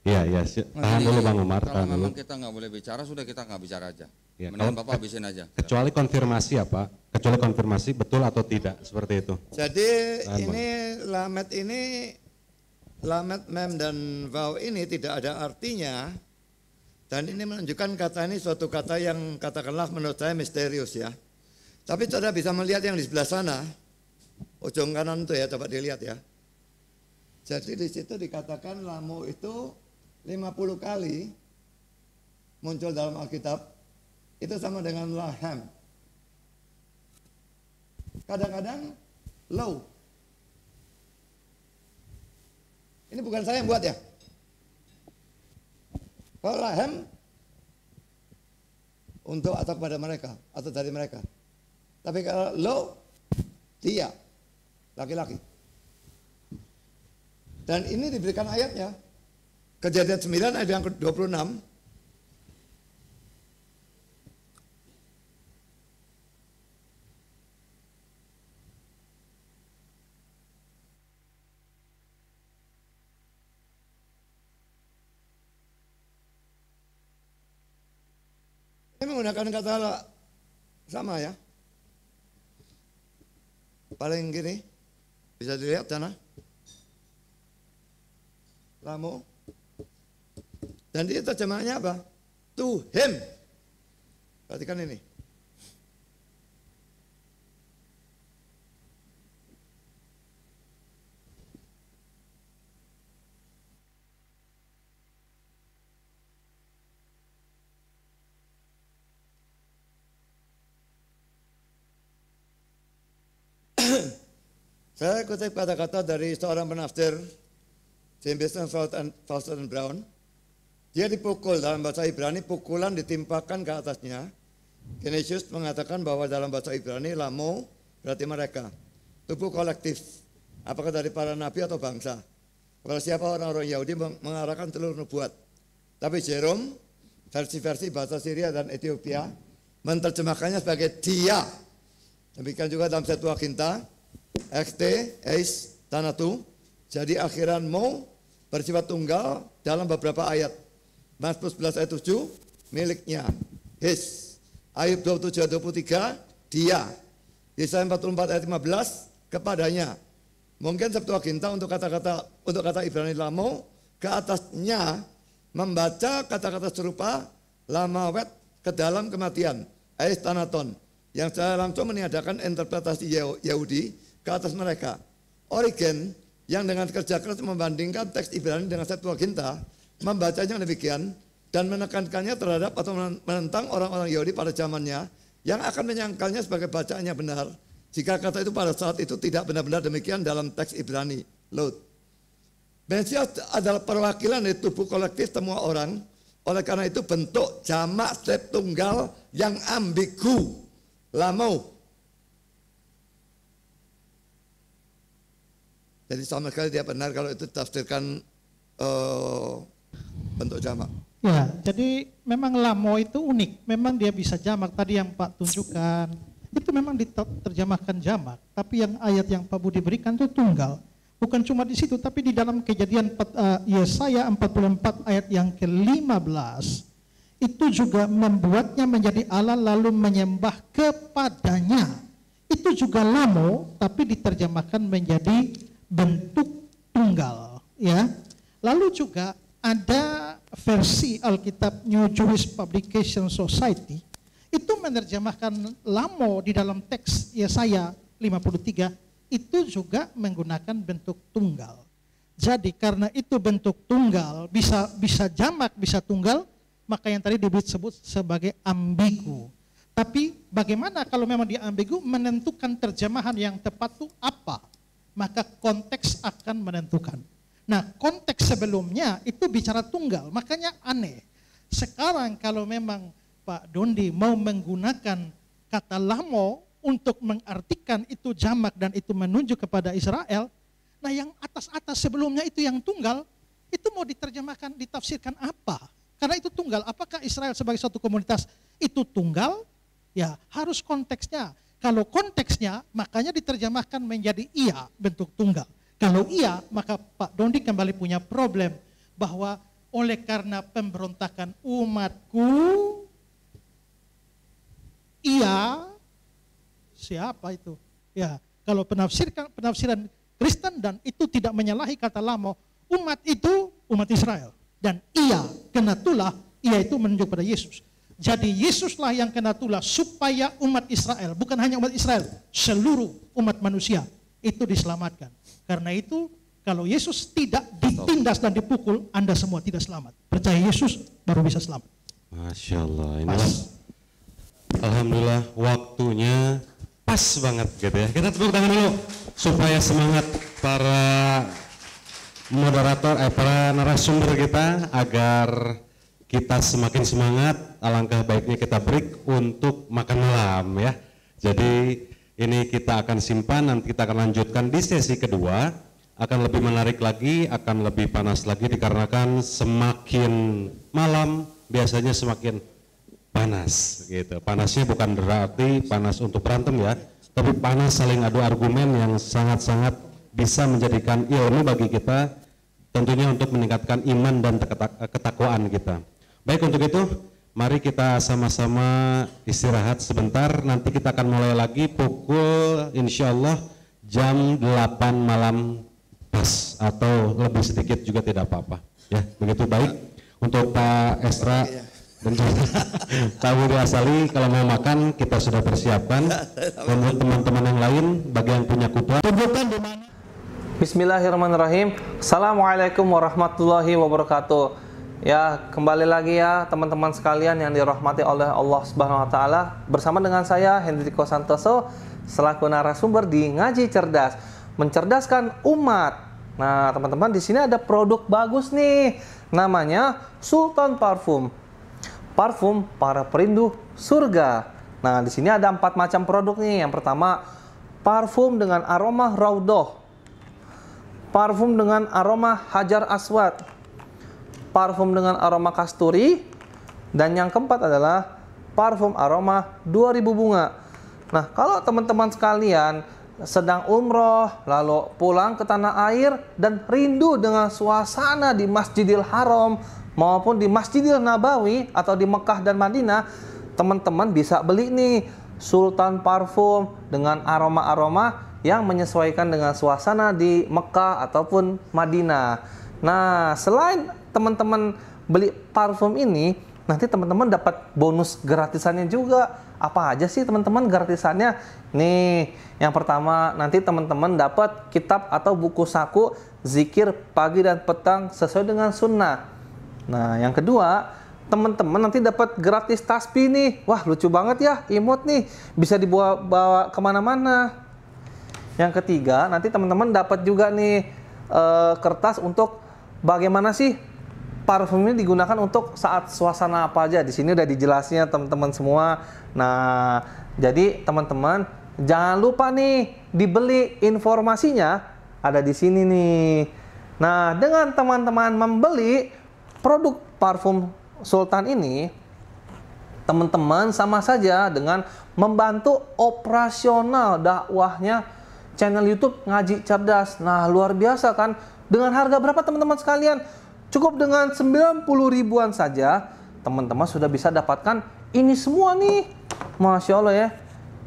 Iya, tahan dulu Bang Umar. Kalau memang kita nggak boleh bicara, sudah kita nggak bicara aja. Ya, Mendingan Bapak habisin aja. Kecuali konfirmasi ya Pak, kecuali konfirmasi betul atau tidak, seperti itu. Jadi ini lamet, mem, dan vav ini tidak ada artinya. Dan ini menunjukkan kata ini suatu kata yang katakanlah menurut saya misterius ya. Tapi saudara bisa melihat yang di sebelah sana, ujung kanan itu ya, coba dilihat ya. Jadi di situ dikatakan lamo itu 50 kali muncul dalam Alkitab. Itu sama dengan lahem. Kadang-kadang low. Ini bukan saya yang buat ya. Kalau lahem untuk atau kepada mereka atau dari mereka. Tapi kalau low, dia laki-laki. Dan ini diberikan ayatnya. Kejadian 9 ayat yang ke-26. Ini menggunakan kata sama ya. Paling gini, bisa dilihat sana. Lamo. Dan dia terjemahannya apa? To him. Perhatikan ini. Saya kutip kata-kata dari seorang penafsir, Jameson, Fawcett and Brown. Dia dipukul dalam bahasa Ibrani, pukulan ditimpakan ke atasnya. Genesius mengatakan bahwa dalam bahasa Ibrani lamo berarti mereka. tubuh kolektif. Apakah dari para nabi atau bangsa? Kalau siapa orang-orang Yahudi mengarahkan seluruh nubuat. Tapi Jerome, versi-versi bahasa Syria dan Ethiopia, menerjemahkannya sebagai dia. Demikian juga dalam Septuaginta, XT, Eis, Tanatu. Jadi akhiran mau bersifat tunggal dalam beberapa ayat. Mazmur 11 ayat 7, miliknya. His. Ayub 27 ayat 23, dia. Yesaya 44 ayat 15, kepadanya. Mungkin Septuaginta untuk kata Ibrani lamo, ke atasnya membaca kata-kata serupa lamawet ke dalam kematian. Eis Tanaton. Yang secara langsung meniadakan interpretasi Yahudi ke atas mereka. Origen yang dengan kerja keras membandingkan teks Ibrani dengan Septuaginta, membacanya demikian dan menekankannya terhadap atau menentang orang-orang Yahudi pada zamannya yang akan menyangkalnya sebagai bacaannya benar jika kata itu pada saat itu tidak benar-benar demikian dalam teks Ibrani. Lot. Mesias adalah perwakilan dari tubuh kolektif semua orang, oleh karena itu bentuk jamak strip tunggal yang ambigu. Lamau. Jadi sama sekali dia benar kalau itu tafsirkan bentuk jamak. Ya, jadi memang lamo itu unik. Memang dia bisa jamak. Tadi yang Pak tunjukkan, itu memang diterjemahkan jamak. Tapi yang ayat yang Pak Budi berikan itu tunggal. Bukan cuma di situ, tapi di dalam Kejadian Yesaya 44 ayat yang ke-15, itu juga membuatnya menjadi Allah lalu menyembah kepadanya. Itu juga lamo, tapi diterjemahkan menjadi bentuk tunggal. Ya. Lalu juga ada versi Alkitab New Jewish Publication Society itu menerjemahkan lamo di dalam teks Yesaya 53 itu juga menggunakan bentuk tunggal. Jadi karena itu bentuk tunggal bisa jamak bisa tunggal, maka yang tadi disebut sebagai ambigu. Tapi bagaimana kalau memang dia ambigu, menentukan terjemahan yang tepat itu apa? Maka konteks akan menentukan. Nah, konteks sebelumnya itu bicara tunggal, makanya aneh. Sekarang kalau memang Pak Dondi mau menggunakan kata lamo untuk mengartikan itu jamak dan itu menunjuk kepada Israel, nah yang atas-atas sebelumnya itu yang tunggal, itu mau diterjemahkan, ditafsirkan apa? Karena itu tunggal, apakah Israel sebagai suatu komunitas itu tunggal? Ya, harus konteksnya. Kalau konteksnya, makanya diterjemahkan menjadi iya, bentuk tunggal. Kalau iya, maka Pak Dondi kembali punya problem bahwa oleh karena pemberontakan umatku, iya, siapa itu? Ya, kalau penafsiran Kristen dan itu tidak menyalahi kata lamo, umat itu umat Israel. Dan iya, kena tulah, iya itu menunjuk pada Yesus. Jadi Yesuslah yang kena tulah supaya umat Israel, bukan hanya umat Israel, seluruh umat manusia itu diselamatkan. Karena itu kalau Yesus tidak ditindas dan dipukul, Anda semua tidak selamat. Percaya Yesus baru bisa selamat. Masya Allah, inilah alhamdulillah waktunya pas banget gitu ya. Kita tepuk tangan dulu supaya semangat para moderator, para narasumber kita agar kita semakin semangat. Alangkah baiknya kita break untuk makan malam ya. Jadi ini kita akan simpan, nanti kita akan lanjutkan di sesi kedua, akan lebih menarik lagi, akan lebih panas lagi dikarenakan semakin malam biasanya semakin panas gitu. Panasnya bukan berarti panas untuk berantem ya, tapi panas saling adu argumen yang sangat-sangat bisa menjadikan ilmu bagi kita, tentunya untuk meningkatkan iman dan ketakwaan kita. Baik, untuk itu mari kita sama-sama istirahat sebentar, nanti kita akan mulai lagi pukul insyaallah jam 8 malam pas atau lebih sedikit juga tidak apa-apa ya. Begitu baik untuk Pak Esra dan juga Pak Budi Asali, kalau mau makan kita sudah persiapkan. Dan buat teman-teman yang lain bagi yang punya kuda, tunjukkan di mana. Bismillahirrahmanirrahim. Assalamualaikum warahmatullahi wabarakatuh. Ya, kembali lagi ya teman-teman sekalian yang dirahmati oleh Allah Subhanahu wa taala. Bersama dengan saya Hendriko Santoso selaku narasumber di Ngaji Cerdas, mencerdaskan umat. Nah, teman-teman, di sini ada produk bagus nih. Namanya Sultan Parfum. Parfum para perindu surga. Nah, di sini ada 4 macam produk nih. Yang pertama, parfum dengan aroma raudhah, parfum dengan aroma hajar aswad, parfum dengan aroma kasturi, dan yang keempat adalah parfum aroma 2000 bunga. Nah, kalau teman-teman sekalian sedang umroh, lalu pulang ke tanah air dan rindu dengan suasana di Masjidil Haram maupun di Masjidil Nabawi atau di Mekah dan Madinah, teman-teman bisa beli nih Sultan parfum dengan aroma-aroma yang menyesuaikan dengan suasana di Mekah ataupun Madinah. Nah, selain teman-teman beli parfum ini, nanti teman-teman dapat bonus gratisannya juga. Apa aja sih teman-teman gratisannya? Nih, yang pertama nanti teman-teman dapat kitab atau buku saku zikir pagi dan petang sesuai dengan sunnah. Nah, yang kedua, teman-teman nanti dapat gratis tasbih nih. Wah, lucu banget ya, imut nih, bisa dibawa kemana-mana. Yang ketiga, nanti teman-teman dapat juga nih kertas untuk bagaimana sih parfum ini digunakan untuk saat suasana apa aja. Di sini udah dijelasnya teman-teman semua. Nah, jadi teman-teman jangan lupa nih dibeli, informasinya ada di sini nih. Nah, dengan teman-teman membeli produk parfum Sultan ini, teman-teman sama saja dengan membantu operasional dakwahnya channel YouTube Ngaji Cerdas. Nah, luar biasa kan? Dengan harga berapa teman-teman sekalian? Cukup dengan 90 ribuan saja, teman-teman sudah bisa dapatkan ini semua nih. Masya Allah ya.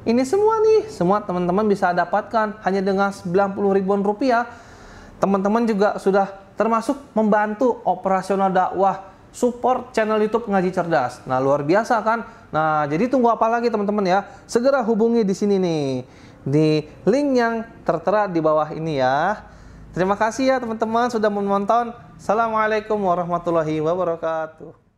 Ini semua nih, semua teman-teman bisa dapatkan hanya dengan 90 ribuan rupiah. Teman-teman juga sudah termasuk membantu operasional dakwah, support channel YouTube Ngaji Cerdas. Nah, luar biasa kan? Nah, jadi tunggu apa lagi teman-teman ya? Segera hubungi di sini nih, di link yang tertera di bawah ini ya. Terima kasih ya teman-teman sudah menonton. Assalamualaikum warahmatullahi wabarakatuh.